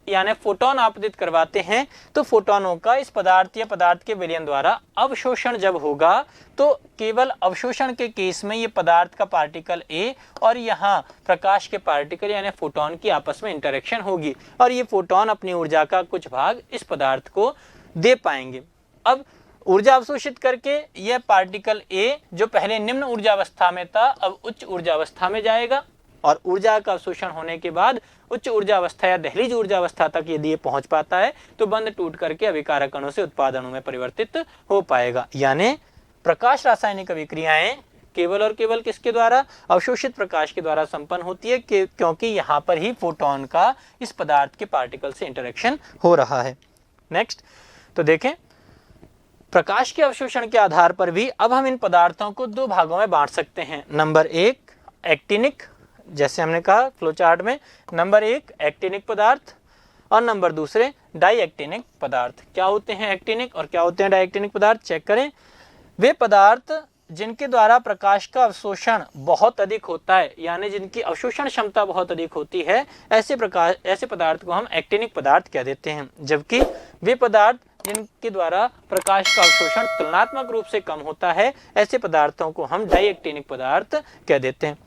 यानी फोटोन आपतित करवाते हैं तो फोटोनों का इस पदार्थ या पदार्थ के विलयन द्वारा अवशोषण जब होगा तो केवल अवशोषण के केस में ये पदार्थ का पार्टिकल ए और यहाँ प्रकाश के पार्टिकल यानी फोटोन की आपस में इंटरेक्शन होगी और ये फोटोन अपनी ऊर्जा का कुछ भाग इस पदार्थ को दे पाएंगे। अब ऊर्जा अवशोषित करके यह पार्टिकल ए जो पहले निम्न ऊर्जावस्था में था अब उच्च ऊर्जावस्था में जाएगा और ऊर्जा का अवशोषण होने के बाद उच्च ऊर्जावस्था या दहलीज ऊर्जावस्था तक यदि ये पहुंच पाता है तो बंध टूट करके अभिकारक अणु से उत्पाद अणु में परिवर्तित हो पाएगा। यानी प्रकाश रासायनिक अभिक्रियाएं केवल और केवल किसके द्वारा? अवशोषित प्रकाश के द्वारा संपन्न होती है क्योंकि यहाँ पर ही फोटोन का इस पदार्थ के पार्टिकल से इंटरेक्शन हो रहा है। नेक्स्ट, तो देखें, प्रकाश के अवशोषण के आधार पर भी अब हम इन पदार्थों को 2 भागों में बांट सकते हैं। नंबर 1, एक्टिनिक, जैसे हमने कहा फ्लोचार्ट में, नंबर 1 एक्टिनिक पदार्थ और नंबर 2 डाइएक्टिनिक पदार्थ। क्या होते हैं एक्टिनिक और क्या होते हैं डाइएक्टिनिक पदार्थ? चेक करें। वे पदार्थ जिनके द्वारा प्रकाश का अवशोषण बहुत अधिक होता है यानी जिनकी अवशोषण क्षमता बहुत अधिक होती है, ऐसे पदार्थ को हम एक्टिनिक पदार्थ कह देते हैं। जबकि वे पदार्थ जिनके द्वारा प्रकाश का अवशोषण तुलनात्मक रूप से कम होता है, ऐसे पदार्थों को हम डाइएक्टिनिक पदार्थ कह देते हैं।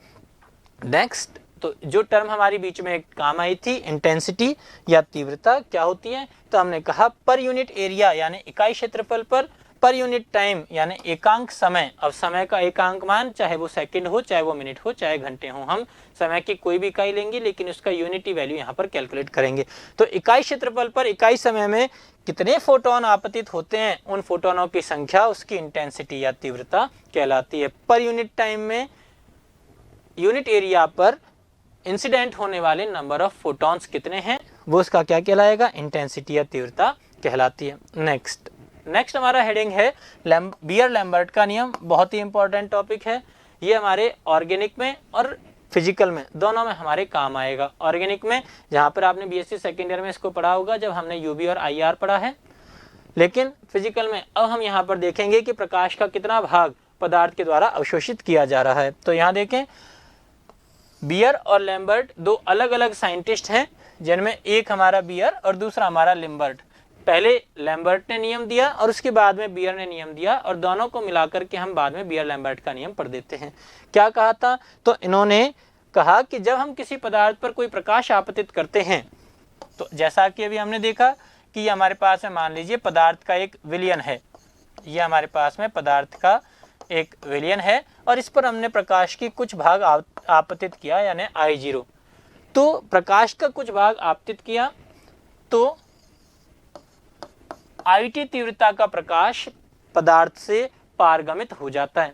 नेक्स्ट, तो जो टर्म हमारी बीच में एक काम आई थी, इंटेंसिटी या तीव्रता, क्या होती है? तो हमने कहा पर यूनिट एरिया यानी इकाई क्षेत्रफल पर यूनिट टाइम यानी एकांक समय। अब समय का एकांक मान चाहे वो सेकंड हो, चाहे वो मिनट हो, चाहे घंटे हो, हम समय की कोई भी इकाई लेंगे लेकिन उसका यूनिटी वैल्यू यहाँ पर कैलकुलेट करेंगे। तो इकाई क्षेत्रफल पर इकाई समय में कितने फोटोन आपतित होते हैं, उन फोटोनों की संख्या उसकी इंटेंसिटी या तीव्रता कहलाती है। पर यूनिट टाइम में यूनिट एरिया पर इंसिडेंट होने वाले नंबर ऑफ फोटॉन्स कितने हैं वो उसका क्या कहलाएगा? इंटेंसिटी या तीव्रता कहलाती है। नेक्स्ट हमारा हेडिंग है बियर लैम्बर्ट का नियम। बहुत ही इंपॉर्टेंट टॉपिक है ये, हमारे ऑर्गेनिक में और फिजिकल में दोनों में हमारे काम आएगा। ऑर्गेनिक में जहाँ पर आपने बीएससी सेकेंड ईयर में इसको पढ़ा होगा जब हमने यूवी और आईआर पढ़ा है, लेकिन फिजिकल में अब हम यहाँ पर देखेंगे कि प्रकाश का कितना भाग पदार्थ के द्वारा अवशोषित किया जा रहा है। तो यहाँ देखें, बियर और लैम्बर्ट 2 अलग अलग साइंटिस्ट हैं जिनमें एक हमारा बियर और दूसरा हमारा लैम्बर्ट। पहले लैम्बर्ट ने नियम दिया और उसके बाद में बियर ने नियम दिया और दोनों को मिलाकर के हम बाद में बियर लैम्बर्ट का नियम पढ़ देते हैं। क्या कहा था? तो इन्होंने कहा कि जब हम किसी पदार्थ पर कोई प्रकाश आपतित करते हैं तो जैसा कि अभी हमने देखा कि ये हमारे पास में मान लीजिए पदार्थ का एक विलयन है, ये हमारे पास में पदार्थ का एक विलयन है और इस पर हमने प्रकाश की कुछ भाग आपतित किया यानी I0। तो प्रकाश का कुछ भाग आपतित किया तो IT तीव्रता का प्रकाश पदार्थ से पारगमित हो जाता है।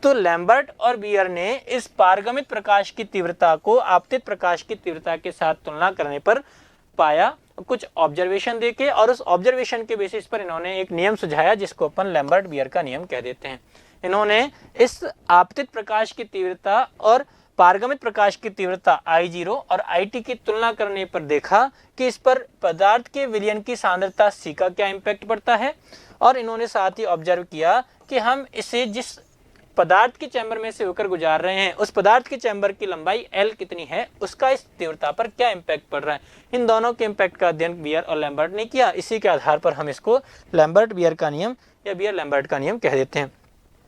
तो लैम्बर्ट और बियर ने इस पारगमित प्रकाश की तीव्रता को आपतित प्रकाश की तीव्रता के साथ तुलना करने पर पाया, कुछ ऑब्जर्वेशन देके, और उस ऑब्जर्वेशन के बेसिस पर इन्होंने एक नियम सुझाया जिसको अपन लैम्बर्ट बियर का नियम कह देते हैं। इन्होंने इस आपतित प्रकाश की तीव्रता और पारगमित प्रकाश की तीव्रता I0 और IT की तुलना करने पर देखा कि इस पर पदार्थ के विलयन की सांद्रता C का क्या इम्पैक्ट पड़ता है, और इन्होंने साथ ही ऑब्जर्व किया कि हम इसे जिस पदार्थ के चैम्बर में से होकर गुजार रहे हैं उस पदार्थ के चैम्बर की लंबाई L कितनी है, उसका इस तीव्रता पर क्या इम्पैक्ट पड़ रहा है। इन दोनों के इम्पैक्ट का अध्ययन बियर और लैम्बर्ट ने किया। इसी के आधार पर हम इसको लैम्बर्ट बियर का नियम या बियर लैम्बर्ट का नियम कह देते हैं।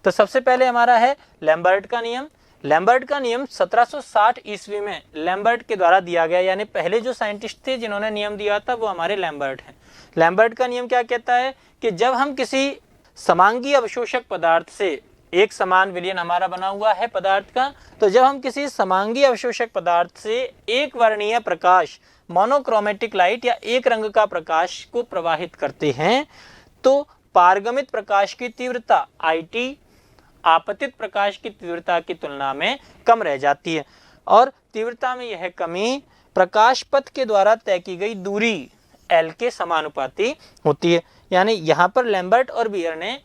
तो सबसे पहले हमारा है लैम्बर्ट का नियम। लैम्बर्ट का नियम 1760 ईस्वी में लैम्बर्ट के द्वारा दिया गया, यानी पहले जो साइंटिस्ट थे जिन्होंने नियम दिया था वो हमारे लैम्बर्ट हैं। लैम्बर्ट का नियम क्या कहता है कि जब हम किसी समांगी अवशोषक पदार्थ से, एक समान विलयन हमारा बना हुआ है पदार्थ का, तो जब हम किसी समांगी अवशोषक पदार्थ से एक वर्णीय प्रकाश, मोनोक्रोमेटिक लाइट या एक रंग का प्रकाश को प्रवाहित करते हैं तो पारगमित प्रकाश की तीव्रता IT आपतित प्रकाश की तीव्रता की तुलना में कम रह जाती है और तीव्रता में यह कमी प्रकाश पथ के द्वारा तय की गई दूरी L के समानुपाती होती है। यानी यहाँ पर लैम्बर्ट और बियर ने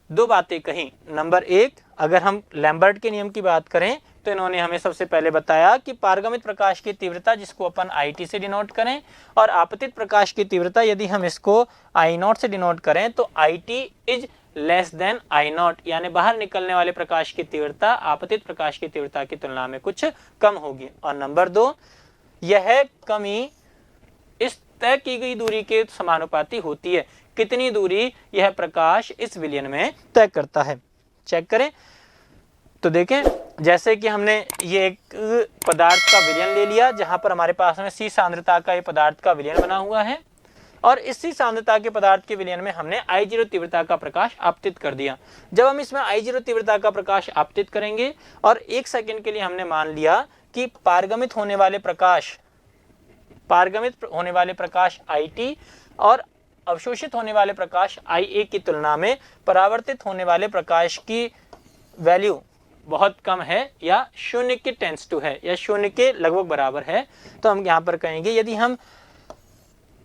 दो बातें कही। नंबर एक, अगर हम लैम्बर्ट के नियम की बात करें तो इन्होंने हमें सबसे पहले बताया कि पारगमित प्रकाश की तीव्रता जिसको अपन IT से डिनोट करें और आपतित प्रकाश की तीव्रता यदि हम इसको I0 से डिनोट करें तो IT is less than I0, यानी बाहर निकलने वाले प्रकाश की तीव्रता आपतित प्रकाश की तीव्रता की तुलना में कुछ कम होगी। और नंबर दो, यह कमी इस तय की गई दूरी के समानुपाती होती है। कितनी दूरी यह प्रकाश इस विलयन में तय करता है, चेक करें। तो देखें, जैसे कि हमने ये एक पदार्थ का विलयन ले लिया जहां पर हमारे पास में C सांद्रता का ये पदार्थ का विलयन बना हुआ है और इस C सांद्रता के पदार्थ के विलयन में हमने I0 तीव्रता का प्रकाश आपतित कर दिया। जब हम इसमें I0 तीव्रता का प्रकाश आपतित करेंगे और 1 सेकंड के लिए हमने मान लिया कि पारगमित होने वाले प्रकाश IT और अवशोषित होने वाले प्रकाश IA की तुलना में परावर्तित होने वाले प्रकाश की वैल्यू बहुत कम है या शून्य के टेंस टू है या शून्य के लगभग बराबर है, तो हम यहाँ पर कहेंगे यदि हम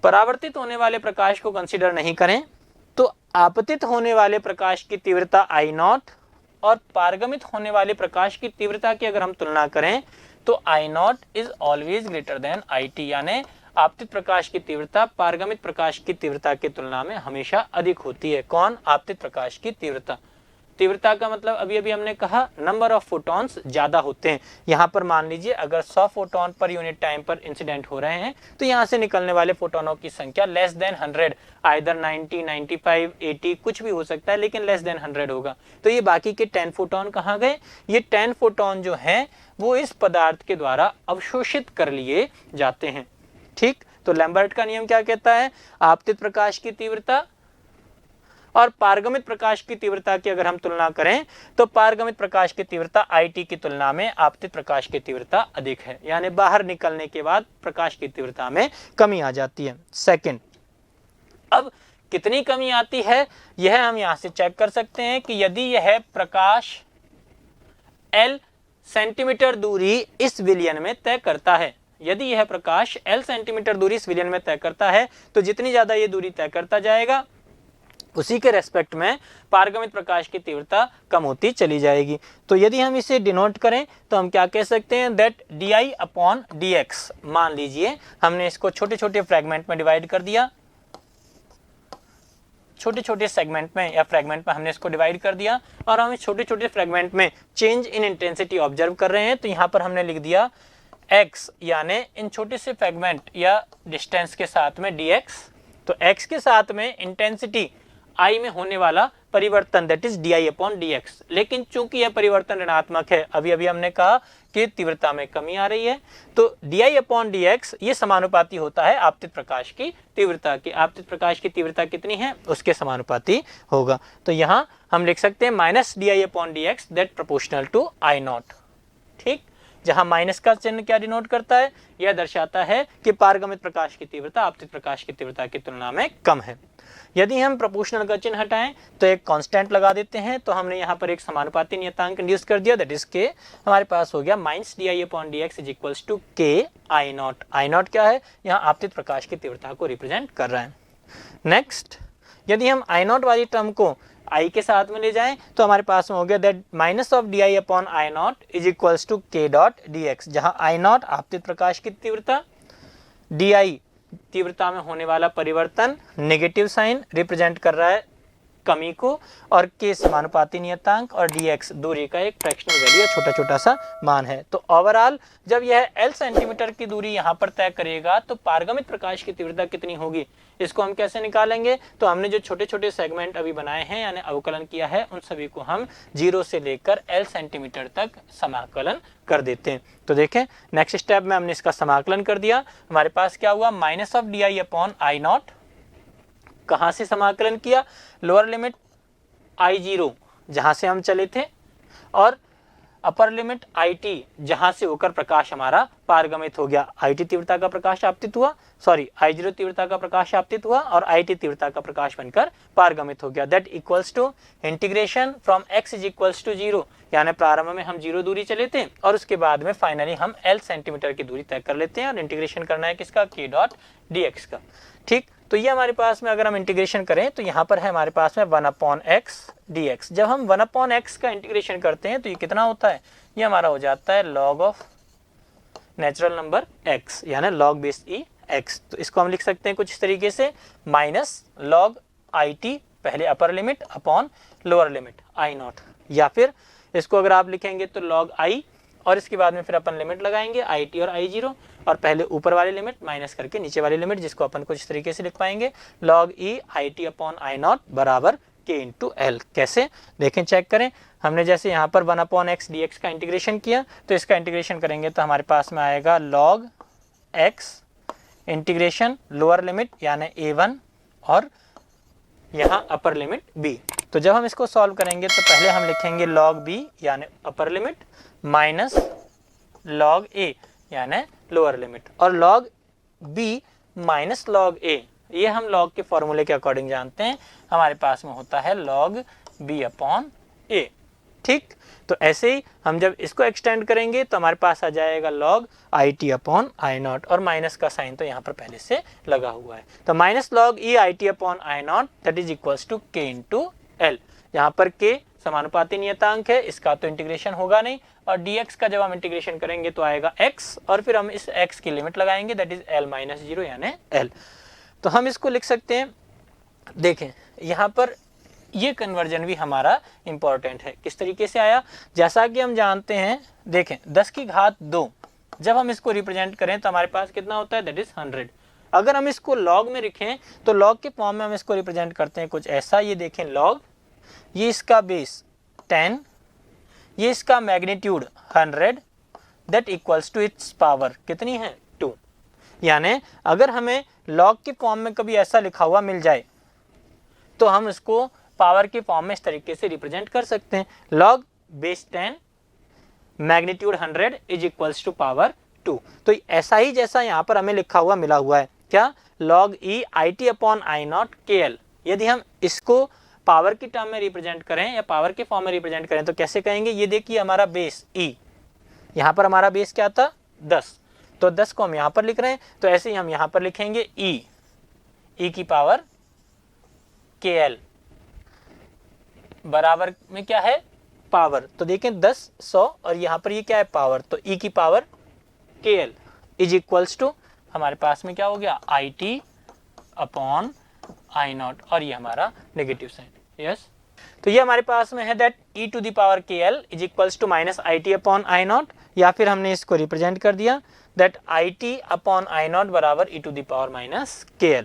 परावर्तित होने वाले प्रकाश को कंसीडर नहीं करें तो आपतित होने वाले प्रकाश की तीव्रता I0 और पारगमित होने वाले प्रकाश की तीव्रता की अगर हम तुलना करें तो I0 is always greater than IT, यानी आपतित प्रकाश की तीव्रता पारगमित प्रकाश की तीव्रता की तुलना में हमेशा अधिक होती है। कौन? आपतित प्रकाश की तीव्रता। तीव्रता का मतलब अभी हमने कहा नंबर ऑफ फोटॉन्स ज्यादा होते हैं। यहाँ पर मान लीजिए अगर 100 फोटोन पर यूनिट टाइम पर इंसिडेंट हो रहे हैं तो यहाँ से निकलने वाले फोटोनों की संख्या लेस देन 100, आइदर 90, 95, 80 कुछ भी हो सकता है, लेकिन लेस देन 100 होगा। तो ये बाकी के 10 फोटोन कहाँ गए? ये 10 फोटोन जो हैं वो इस पदार्थ के द्वारा अवशोषित कर लिए जाते हैं। ठीक, तो लैम्बर्ट का नियम क्या कहता है? आपतित प्रकाश की तीव्रता और पारगमित प्रकाश की तीव्रता की अगर हम तुलना करें तो पारगमित प्रकाश की तीव्रता IT की तुलना में आपतित प्रकाश की तीव्रता अधिक है, यानी बाहर निकलने के बाद प्रकाश की तीव्रता में कमी आ जाती है। सेकंड, अब कितनी कमी आती है यह हम यहां से चेक कर सकते हैं कि यदि यह प्रकाश L सेंटीमीटर दूरी इस विलयन में तय करता है, यदि यह प्रकाश L सेंटीमीटर दूरी इस विलयन में तय करता है तो जितनी ज्यादा ये दूरी तय करता जाएगा उसी के रेस्पेक्ट में पारगमित प्रकाश की तीव्रता कम होती चली जाएगी। तो यदि हम इसे डिनोट करें तो हम क्या कह सकते हैं? दैट DI अपॉन DX, मान लीजिए हमने इसको छोटे छोटे फ्रेगमेंट में डिवाइड कर दिया, छोटे छोटे सेगमेंट में या फ्रेगमेंट में हमने इसको डिवाइड कर दिया और हम इस छोटे छोटे फ्रेगमेंट में चेंज इन इंटेंसिटी ऑब्जर्व कर रहे हैं। तो यहाँ पर हमने लिख दिया X, यानी इन छोटे से फ्रेगमेंट या डिस्टेंस के साथ में DX, तो X के साथ में इंटेंसिटी I में होने वाला परिवर्तन that is DI upon DX। लेकिन चूंकि यह परिवर्तन ऋणात्मक है, अभी हमने कहा कि तीव्रता में कमी आ रही है, तो DI अपॉन DX ये समानुपाती होता है आपतित प्रकाश की तीव्रता की। आपतित प्रकाश की तीव्रता कितनी है उसके समानुपाती होगा। तो यहाँ हम लिख सकते हैं minus DI upon DX that proportional to I0। ठीक, जहां माइनस का चिन्ह क्या डिनोट करता है? यह दर्शाता है कि पारगमित प्रकाश की तीव्रता आपतित प्रकाश की तीव्रता की तुलना में कम है। यदि हम प्रोपोर्शनल का चिन्ह हटाएं तो एक कांस्टेंट लगा देते हैं, तो हमने यहाँ पर एक समानुपाती नियतांक इंड्यूस कर दिया दैट इज के। हमारे पास हो गया minus DI upon DX is equals to K I0। I0 क्या है? यहाँ आपतित प्रकाश की तीव्रता को रिप्रेजेंट कर रहा है। नेक्स्ट, यदि हम I0 वाली टर्म को I के साथ में ले जाएं तो हमारे पास में हो गया that minus of DI upon I0 is equals to K dot DX, जहाँ I0 आपतित प्रकाश की तीव्रता, DI तीव्रता में होने वाला परिवर्तन नेगेटिव साइन रिप्रेजेंट कर रहा है कमी को, और K समानुपाती नियतांक और DX दूरी का एक फ्रैक्शनल वैल्यू छोटा छोटा सा मान है। तो ओवरऑल जब यह L सेंटीमीटर की दूरी यहाँ पर तय करेगा तो पारगमित प्रकाश की तीव्रता कितनी होगी, इसको हम कैसे निकालेंगे? तो हमने जो छोटे छोटे सेगमेंट अभी बनाए हैं यानी अवकलन किया है उन सभी को हम 0 से लेकर L सेंटीमीटर तक समाकलन कर देते हैं। तो देखें नेक्स्ट स्टेप में हमने इसका समाकलन कर दिया। हमारे पास क्या हुआ? Minus of DI upon I0, कहां से समाकलन किया? लोअर लिमिट I0 जहां से हम चले थे, और अपर लिमिट IT जहां से होकर प्रकाश हमारा पारगमित हो गया, IT तीव्रता का प्रकाश आपतित हुआ, सॉरी I0 तीव्रता का प्रकाश आपतित हुआ और IT तीव्रता का प्रकाश बनकर पारगमित हो गया। That equals to integration from x is equals to 0, यानी प्रारंभ में हम 0 दूरी चले थे और उसके बाद में फाइनली हम L सेंटीमीटर की दूरी तय कर लेते हैं और इंटीग्रेशन करना है किसका, k डॉट dx का। ठीक, तो ये हमारे पास में अगर हम इंटीग्रेशन करें तो यहाँ पर है हमारे पास में 1/x dx। जब हम 1/x का इंटीग्रेशन करते हैं तो ये कितना होता है, ये हमारा हो जाता है log of natural number x, यानी log बेस e x। तो इसको हम लिख सकते हैं कुछ इस तरीके से, माइनस log IT पहले upper limit upon lower limit I0, या फिर इसको अगर आप लिखेंगे तो log I और इसके बाद में फिर अपन लिमिट लगाएंगे IT और I0 और पहले ऊपर वाली लिमिट माइनस करके नीचे वाली लिमिट, जिसको अपन कुछ इस तरीके से लिख पाएंगे log E IT upon I0 बराबर k इंटू एल। कैसे देखें, चेक करें, हमने जैसे यहाँ पर 1/x dx का इंटीग्रेशन किया तो इसका इंटीग्रेशन करेंगे तो हमारे पास में आएगा log x integration lower limit यानी a1 और यहाँ अपर लिमिट b। तो जब हम इसको सॉल्व करेंगे तो पहले हम लिखेंगे log b यानी upper limit minus log a यानी लोअर लिमिट, और log b minus log a, ये हम log के फॉर्मूले के अकॉर्डिंग जानते हैं, हमारे पास में होता है log b अपॉन a। ठीक, तो ऐसे ही हम जब इसको एक्सटेंड करेंगे तो हमारे पास आ जाएगा log IT अपॉन I0 और माइनस का साइन तो यहाँ पर पहले से लगा हुआ है, तो minus log E IT upon I0 that is equals to k into L. यहाँ पर k समानुपाती नियतांक है, इसका तो इंटीग्रेशन होगा नहीं, और dx का जब हम इंटीग्रेशन करेंगे तो आएगा x और फिर हम इस x की लिमिट लगाएंगे दैट इज l माइनस 0 यानी l। तो हम इसको लिख सकते हैं, देखें यहाँ पर ये कन्वर्जन भी हमारा इंपॉर्टेंट है। किस तरीके से आया, जैसा कि हम जानते हैं, देखें 10 की घात 2 जब हम इसको रिप्रेजेंट करें तो हमारे पास कितना होता है, दैट इज 100। अगर हम इसको log में लिखें तो log के फॉर्म में हम इसको रिप्रेजेंट करते हैं कुछ ऐसा, ये देखें log, ये इसका बेस 10, ये इसका magnitude 100 that equals to its power कितनी है, 2। यानी अगर हमें log के फॉर्म में कभी ऐसा लिखा हुआ मिल जाए तो हम इसको पावर के फॉर्म में इस तरीके से रिप्रेजेंट कर सकते हैं, log base 10 magnitude 100 is equals to power 2। तो ऐसा ही जैसा यहाँ पर हमें लिखा हुआ मिला हुआ है, क्या, log E IT upon I0 KL। यदि हम इसको पावर की टर्म में रिप्रेजेंट करें या पावर के फॉर्म में रिप्रेजेंट करें तो कैसे कहेंगे, ये देखिए हमारा बेस E, यहाँ पर हमारा बेस क्या था, 10, तो 10 को हम यहाँ पर लिख रहे हैं, तो ऐसे ही हम यहाँ पर लिखेंगे E की पावर KL बराबर में क्या है, पावर। तो देखें 10 100 और यहाँ पर ये क्या है, पावर, तो E की power KL is equals to हमारे पास में क्या हो गया, IT अपॉन I0 और ये हमारा नेगेटिव साइन, यस। तो ये हमारे पास में है that E to the power KL is equals to minus IT upon I0, या फिर हमने इसको रिप्रेजेंट कर दिया दैट IT अपॉन I0 बराबर E to the power minus KL।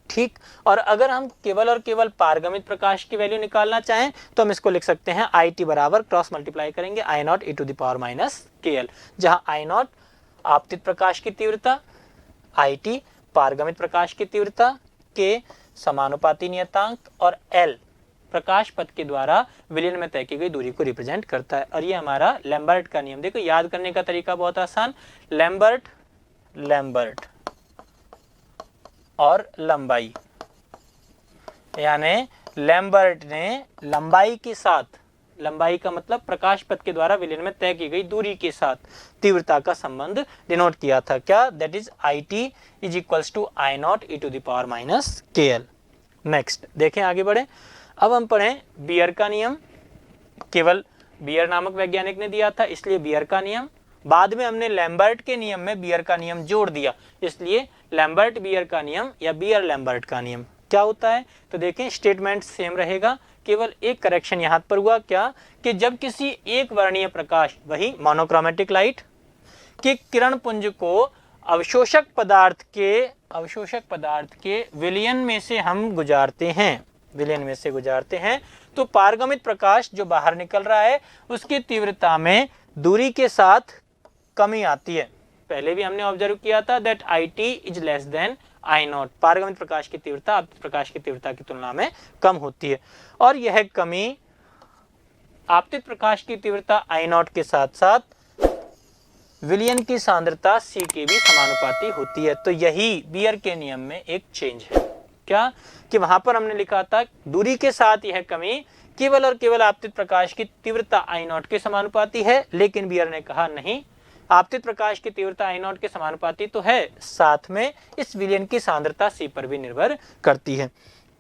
ठीक, और अगर हम केवल और केवल पारगमित प्रकाश की वैल्यू निकालना चाहें तो हम इसको लिख सकते हैं IT बराबर क्रॉस मल्टीप्लाई करेंगे I0 e to the power minus KL, जहाँ I0 आपतित प्रकाश की तीव्रता, IT पारगमित प्रकाश की तीव्रता, K समानुपाती नियतांक और L प्रकाश पथ के द्वारा विलयन में तय की गई दूरी को रिप्रेजेंट करता है। और ये हमारा लैम्बर्ट का नियम, देखो याद करने का तरीका बहुत आसान, लैम्बर्ट और लंबाई, यानी लैम्बर्ट ने लंबाई के साथ, लंबाई का मतलब प्रकाश पथ के द्वारा विलयन में तय की गई दूरी के साथ तीव्रता का संबंध डिनोट किया था, क्या, that is IT is equals to I0 e to the power minus KL। Next देखें, आगे बढ़े, अब हम पढ़ें बियर का नियम। केवल बियर नामक वैज्ञानिक ने दिया था इसलिए बियर का नियम, बाद में हमने लैम्बर्ट के नियम में बियर का नियम जोड़ दिया, इसलिए लैम्बर्ट बियर का नियम या बियर लैम्बर्ट का नियम क्या होता है। तो देखें स्टेटमेंट सेम रहेगा, केवल एक करेक्शन यहाँ पर हुआ, क्या, कि जब किसी एक वर्णीय प्रकाश, वही मोनोक्रोमेटिक लाइट, के किरण पुंज को अवशोषक पदार्थ के विलयन में से हम गुजारते हैं, तो पारगमित प्रकाश जो बाहर निकल रहा है उसकी तीव्रता में दूरी के साथ कमी आती है। पहले भी हमने ऑब्जर्व किया था that IT is less than I0, पारगमित प्रकाश की तीव्रता आपतित प्रकाश की तीव्रता की तुलना में कम होती है, और यह कमी आपतित प्रकाश की तीव्रता I नॉट के साथ साथ विलयन की सांद्रता C के भी समानुपाती होती है। तो यही बीयर के नियम में एक चेंज है। क्या कि वहां पर हमने लिखा था दूरी के साथ यह कमी केवल और केवल आपतित प्रकाश की तीव्रता I नॉट के समानुपाती है, लेकिन बीयर ने कहा नहीं, आपतित प्रकाश की तीव्रता I नॉट के समानुपाती तो है, साथ में इस विलयन की सांद्रता C पर भी निर्भर करती है,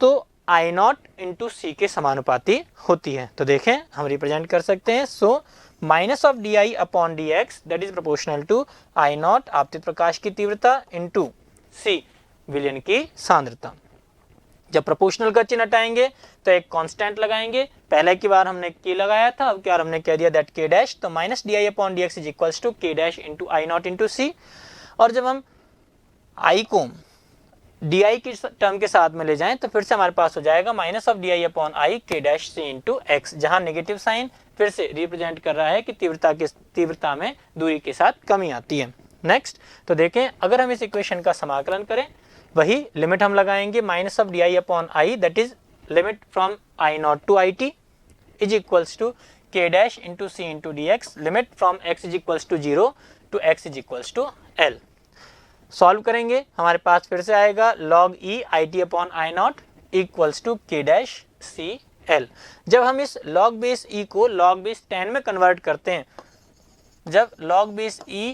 तो I नॉट इंटू C के समानुपाती होती है। तो देखें हम रिप्रेजेंट कर सकते हैं, so minus of D I upon D X that is proportional to I naught आपतित प्रकाश की तीव्रता इंटू C विलयन की सांद्रता। जब प्रोपोर्शनल का चिन्ह हटाएंगे तो एक कांस्टेंट लगाएंगे, पहले की बार हमने k लगाया था, अब क्या हमने कह दिया दैट k डैश, तो minus D I upon D X is equals to k dash into I naught into C। और जब हम I को डी आई की टर्म के साथ में ले जाएं तो फिर से हमारे पास हो जाएगा minus of D I upon I k dash C into x, जहां नेगेटिव साइन फिर से रिप्रेजेंट कर रहा है कि तीव्रता में दूरी के साथ कमी आती है। नेक्स्ट, तो देखें अगर हम इस इक्वेशन का समाकलन करें, वही लिमिट हम लगाएंगे minus of D I upon I that is limit from I naught to IT is equals to k dash into C into D X, limit from x is equals to 0 to x is equals to L। Solve करेंगे हमारे पास फिर से आएगा log e IT upon I naught equals to k dash C L। जब हम इस log बेस e को log बेस 10 में कन्वर्ट करते हैं, जब log बेस e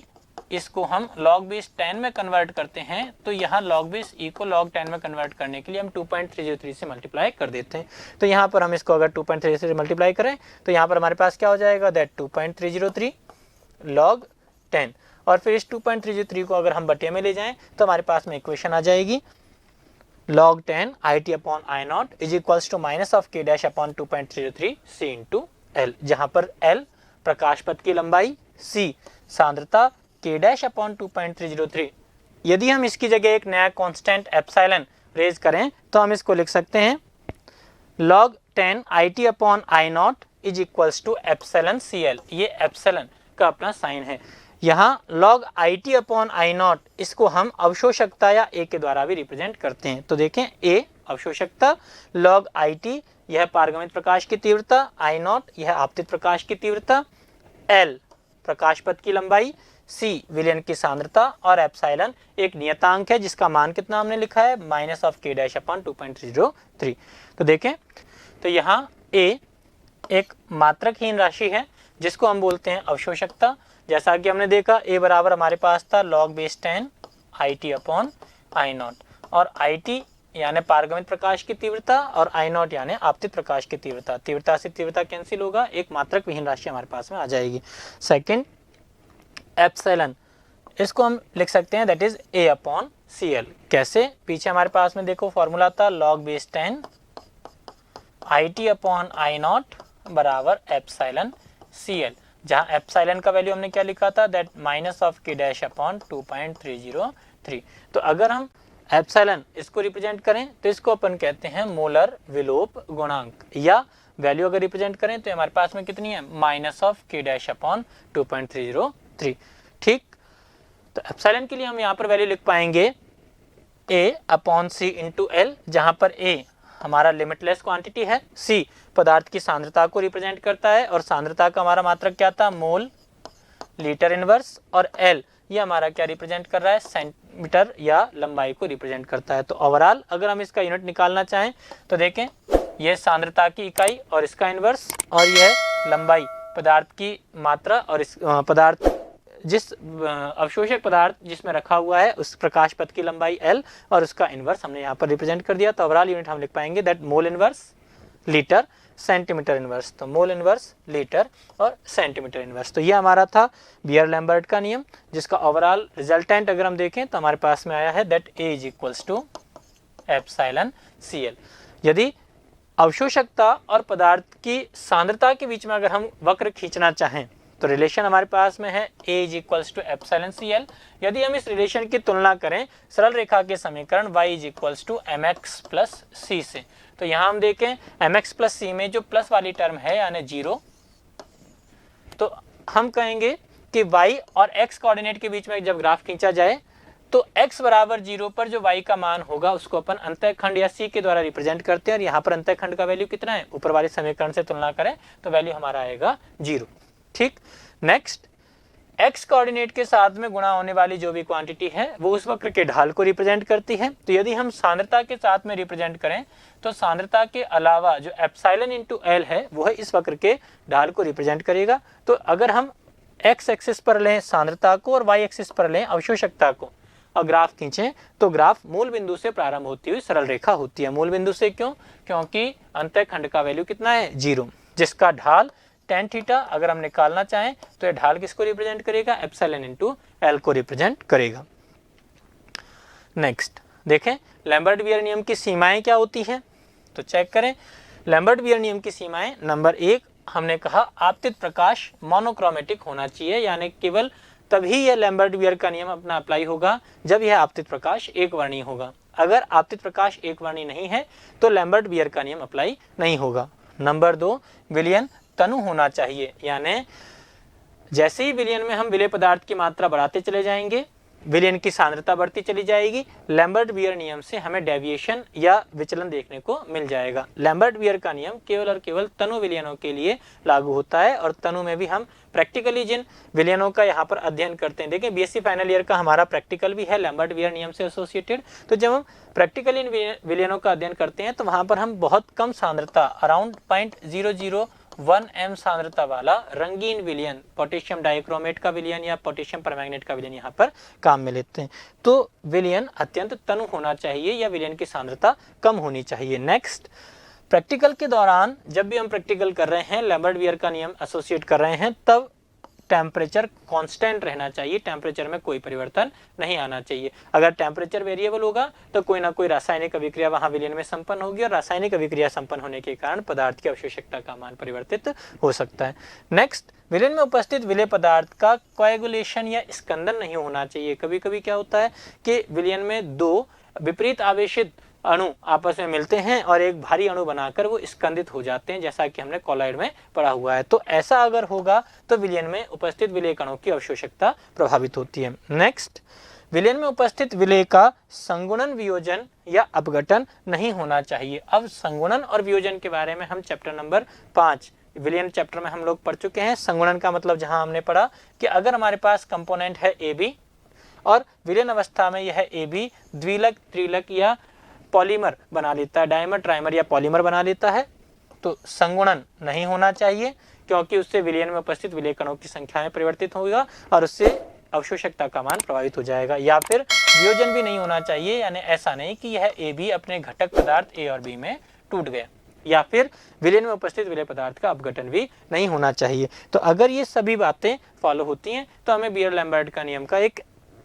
इसको हम log बेस 10 में कन्वर्ट करते हैं, तो यहाँ log बेस e को log 10 में कन्वर्ट करने के लिए हम 2.303 से मल्टीप्लाई कर देते हैं। तो यहाँ पर हम इसको अगर 2.303 से मल्टीप्लाई करें तो यहाँ पर हमारे पास क्या हो जाएगा दैट 2.303 log 10, और फिर इस 2.303 को अगर हम बटे में ले जाएं तो हमारे पास में इक्वेशन आ जाएगी log 10 IT upon I not is equals to minus of k dash upon 2.303 C into L, जहाँ पर L प्रकाश पथ की लंबाई, C सांद्रता k डैश अपॉन 2.303। यदि हम इसकी जगह एक नया कांस्टेंट एप्सिलॉन रेज करें तो हम इसको लिख सकते हैं log 10 IT upon I not is equals to epsilon CL। ये एप्सिलॉन का अपना साइन है। यहाँ log IT upon I not इसको हम अवशोषकता या A के द्वारा भी रिप्रेजेंट करते हैं। तो देखें A अवशोषकता, log IT यह पारगमित प्रकाश की तीव्रता, I नॉट यह आपतित प्रकाश की तीव्रता, L प्रकाश पथ की लंबाई, C विलयन की सांद्रता, और एप्सिलॉन एक नियतांक है जिसका मान कितना हमने लिखा है minus of k dash upon 2.303। तो देखें तो यहाँ A एक मात्रकहीन राशि है जिसको हम बोलते हैं अवशोषकता। जैसा कि हमने देखा A बराबर हमारे पास था log base 10 IT upon I not, और IT यानी पारगमित प्रकाश की तीव्रता और I नॉट यानी आपतित प्रकाश की तीव्रता, तीव्रता से तीव्रता कैंसिल होगा, एक मात्रक विहीन राशि हमारे पास में आ जाएगी। सेकंड एप्सिलॉन, इसको हम लिख सकते हैं that is A upon CL। कैसे, पीछे हमारे पास में देखो फॉर्मूला था log base 10 IT upon I not बराबर एप्सिलॉन CL, जहाँ एप्सिलॉन का वैल्यू हमने क्या लिखा था that minus of k dash upon 2.303। तो अगर हम एप्सिलॉन इसको रिप्रेजेंट करें तो इसको अपन कहते हैं मोलर विलोप गुणांक, या वैल्यू अगर रिप्रेजेंट करें तो हमारे पास में कितनी है minus of k dash upon 2.303। ठीक, तो एप्सिलॉन के लिए हम यहाँ पर वैल्यू लिख पाएंगे A upon C into L, जहाँ पर A हमारा लिमिटलेस क्वांटिटी है, C पदार्थ की सांद्रता को रिप्रेजेंट करता है, और सांद्रता का हमारा मात्रक क्या था मोल लीटर इनवर्स, और L ये हमारा क्या रिप्रेजेंट कर रहा है सेंटीमीटर या लंबाई को रिप्रेजेंट करता है। तो ओवरऑल अगर हम इसका यूनिट निकालना चाहें तो देखें यह सांद्रता की इकाई और इसका इनवर्स, और यह लंबाई पदार्थ की मात्रा, और इस पदार्थ जिस अवशोषक पदार्थ जिसमें रखा हुआ है उस प्रकाश पथ की लंबाई L, और उसका इनवर्स हमने यहाँ पर रिप्रेजेंट कर दिया। तो ओवरऑल यूनिट हम लिख पाएंगे that mole inverse litre centimetre inverse, तो मोल इनवर्स लीटर और सेंटीमीटर इनवर्स। तो ये हमारा था बियर लैम्बर्ट का नियम, जिसका ओवरऑल रिजल्टेंट अगर हम देखें तो हमारे पास में आया है that A is equals to epsilon CL। यदि अवशोषकता और पदार्थ की सांद्रता के बीच में अगर हम वक्र खींचना चाहें तो रिलेशन हमारे पास में है A is equals to epsilon CL। यदि हम इस रिलेशन की तुलना करें सरल रेखा के समीकरण y is equals to mx plus c से, तो यहाँ हम देखें mx प्लस c में जो प्लस वाली टर्म है यानी 0, तो हम कहेंगे कि y और x कोऑर्डिनेट के बीच में जब ग्राफ खींचा जाए तो x बराबर 0 पर जो y का मान होगा उसको अपन अंतःखंड या c के द्वारा रिप्रेजेंट करते हैं और यहाँ पर अंतःखंड का वैल्यू कितना है, ऊपर वाले समीकरण से तुलना करें तो वैल्यू हमारा आएगा 0। ठीक, नेक्स्ट x कोऑर्डिनेट के साथ में गुणा होने वाली जो भी क्वांटिटी है वो उस वक्र के ढाल को रिप्रेजेंट करती है। तो यदि हम सांद्रता के साथ में रिप्रेजेंट करें तो सांद्रता के अलावा जो एप्सिलॉन इंटू एल है वो है इस वक्र के ढाल को रिप्रेजेंट करेगा। तो अगर हम x एक्सिस पर लें सांद्रता को और y एक्सिस पर लें अवशोषकता को और ग्राफ खींचें तो ग्राफ मूल बिंदु से प्रारंभ होती हुई सरल रेखा होती है। मूल बिंदु से क्यों? क्योंकि अंतःखंड का वैल्यू कितना है 0, जिसका ढाल tan थीटा अगर हम निकालना चाहें तो ये ढाल किसको रिप्रेजेंट करेगा, एप्सिलॉन इंटू एल को रिप्रेजेंट करेगा। नेक्स्ट देखें लैम्बर्ट-वियर नियम की सीमाएं क्या होती हैं, तो चेक करें। लैम्बर्ट-वियर नियम की सीमाएं, नंबर 1 हमने कहा आपतित प्रकाश मोनोक्रोमेटिक होना चाहिए, यानी केवल तभी यह लैम्बर्ट-वियर का नियम अपना अप्लाई होगा जब यह आपतित प्रकाश एक वर्णीय होगा। अगर आपतित प्रकाश एक वर्णीय नहीं है तो लैम्बर्ट-वियर का नियम अप्लाई नहीं होगा। नंबर 2 विलयन तनु होना चाहिए, यानी जैसे ही विलयन में हम विलेय पदार्थ की मात्रा बढ़ाते चले जाएंगे विलयन की सांद्रता बढ़ती चली जाएगी। लैम्बर्ट-वियर नियम से हमें डेविएशन या विचलन देखने को मिल जाएगा। लैम्बर्ट-वियर का नियम केवल और केवल तनु विलयनों के लिए लागू होता है और तनु में भी हम प्रैक्टिकली जिन विलयनों का यहाँ पर अध्ययन करते हैं, देखिए बीएससी फाइनल ईयर का हमारा प्रैक्टिकल भी है लैम्बर्ट-वियर नियम से एसोसिएटेड। तो जब हम प्रैक्टिकली इन विलयनों का अध्ययन करते हैं तो वहाँ पर हम बहुत कम सांद्रता अराउंड 0.001 m सांद्रता वाला रंगीन विलयन, पोटेशियम डाइक्रोमेट का विलयन या पोटेशियम परमैंगनेट का विलयन यहाँ पर काम में लेते हैं। तो विलयन अत्यंत तनु होना चाहिए या विलयन की सांद्रता कम होनी चाहिए। नेक्स्ट प्रैक्टिकल के दौरान जब भी हम प्रैक्टिकल कर रहे हैं लैम्बर्ट-वियर का नियम एसोसिएट कर रहे हैं तब टेम्परेचर कांस्टेंट रहना चाहिए, टेम्परेचर में कोई परिवर्तन नहीं आना चाहिए। अगर टेम्परेचर वेरिएबल होगा तो कोई ना कोई रासायनिक अभिक्रिया वहां विलयन में संपन्न होगी और रासायनिक अभिक्रिया संपन्न होने के कारण पदार्थ की अवशोषकता का मान परिवर्तित हो सकता है। नेक्स्ट विलयन में उपस्थित विलेय पदार्थ का कोएगुलेशन या स्कंदन नहीं होना चाहिए। कभी कभी क्या होता है कि विलयन में दो विपरीत आवेशित अणु आपस में मिलते हैं और एक भारी अणु बनाकर वो स्कंदित हो जाते हैं, जैसा कि हमने कॉलॉइड में पढ़ा हुआ है। तो ऐसा अगर होगा तो विलयन में उपस्थित विलेय कणों की अवशोषकता प्रभावित होती है। नेक्स्ट विलयन में उपस्थित विलेय का संगुणन वियोजन या अपघटन नहीं होना चाहिए। अब संगुणन और वियोजन के बारे में हम चैप्टर नंबर 5 विलयन चैप्टर में हम लोग पढ़ चुके हैं। संगुणन का मतलब जहां हमने पढ़ा कि अगर हमारे पास कंपोनेंट है AB और विलयन अवस्था में यह AB द्विलक त्रिलक या पॉलीमर बना लेता है, डायमर ट्राइमर या पॉलीमर बना लेता है, तो संगुणन नहीं होना चाहिए क्योंकि उससे विलयन में उपस्थित विलेय कणों की संख्या में परिवर्तित होगा और उससे अवशोषकता का मान प्रभावित हो जाएगा। या फिर वियोजन भी नहीं होना चाहिए, यानी ऐसा नहीं कि यह AB अपने घटक पदार्थ A और B में टूट गया, या फिर विलयन में उपस्थित विलेय पदार्थ का अपघटन भी नहीं होना चाहिए। तो अगर ये सभी बातें फॉलो होती हैं तो हमें बीयर-लैम्बर्ट का नियम का एक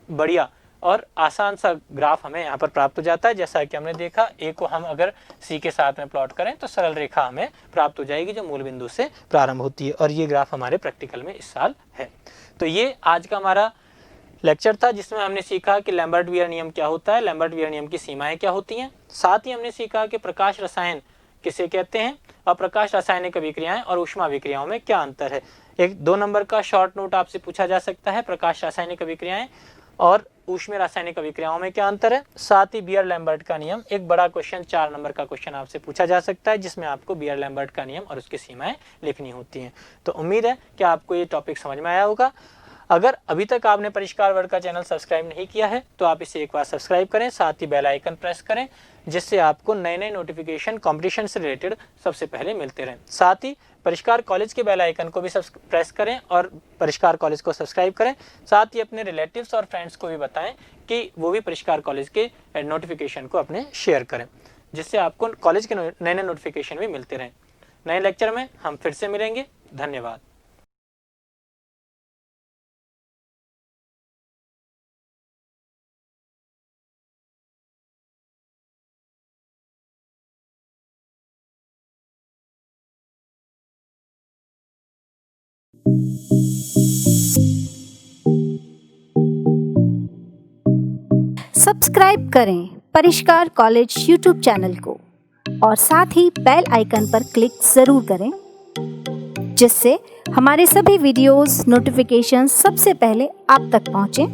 बढ़िया और आसान सा ग्राफ हमें यहाँ पर प्राप्त हो जाता है। जैसा कि हमने देखा A को हम अगर C के साथ में प्लॉट करें तो सरल रेखा हमें प्राप्त हो जाएगी जो मूल बिंदु से प्रारंभ होती है और ये ग्राफ हमारे प्रैक्टिकल में इस साल है। तो ये आज का हमारा लेक्चर था जिसमें हमने सीखा कि लैम्बर्ट-वियर नियम क्या होता है, लैम्बर्ट-वियर नियम की सीमाएं क्या होती हैं। साथ ही हमने सीखा कि प्रकाश रसायन किसे कहते हैं और प्रकाश रासायनिक अभिक्रियाएं और ऊष्मा अभिक्रियाओं में क्या अंतर है। एक 2 नंबर का शॉर्ट नोट आपसे पूछा जा सकता है, प्रकाश रासायनिक अभिक्रियाएं और ऊष्मीय रासायनिक अभिक्रियाओं में क्या अंतर है। साथ ही बीयर-लैम्बर्ट का नियम एक बड़ा क्वेश्चन 4 नंबर का क्वेश्चन आपसे पूछा जा सकता है जिसमें आपको बीयर-लैम्बर्ट का नियम और उसकी सीमाएं लिखनी होती हैं। तो उम्मीद है कि आपको ये टॉपिक समझ में आया होगा। अगर अभी तक आपने परिष्कार वर्ल्ड का चैनल सब्सक्राइब नहीं किया है तो आप इसे एक बार सब्सक्राइब करें, साथ ही बेल आइकन प्रेस करें जिससे आपको नए नए नोटिफिकेशन कंपटीशन से रिलेटेड सबसे पहले मिलते रहें। साथ ही परिष्कार कॉलेज के बेल आइकन को भी प्रेस करें और परिष्कार कॉलेज को सब्सक्राइब करें। साथ ही अपने रिलेटिव्स और फ्रेंड्स को भी बताएं कि वो भी परिष्कार कॉलेज के नोटिफिकेशन को अपने शेयर करें, जिससे आपको कॉलेज के नए नए नोटिफिकेशन भी मिलते रहें। नए लेक्चर में हम फिर से मिलेंगे। धन्यवाद। सब्सक्राइब करें परिष्कार कॉलेज यूट्यूब चैनल को और साथ ही बेल आइकन पर क्लिक जरूर करें जिससे हमारे सभी वीडियोस नोटिफिकेशन सबसे पहले आप तक पहुंचे।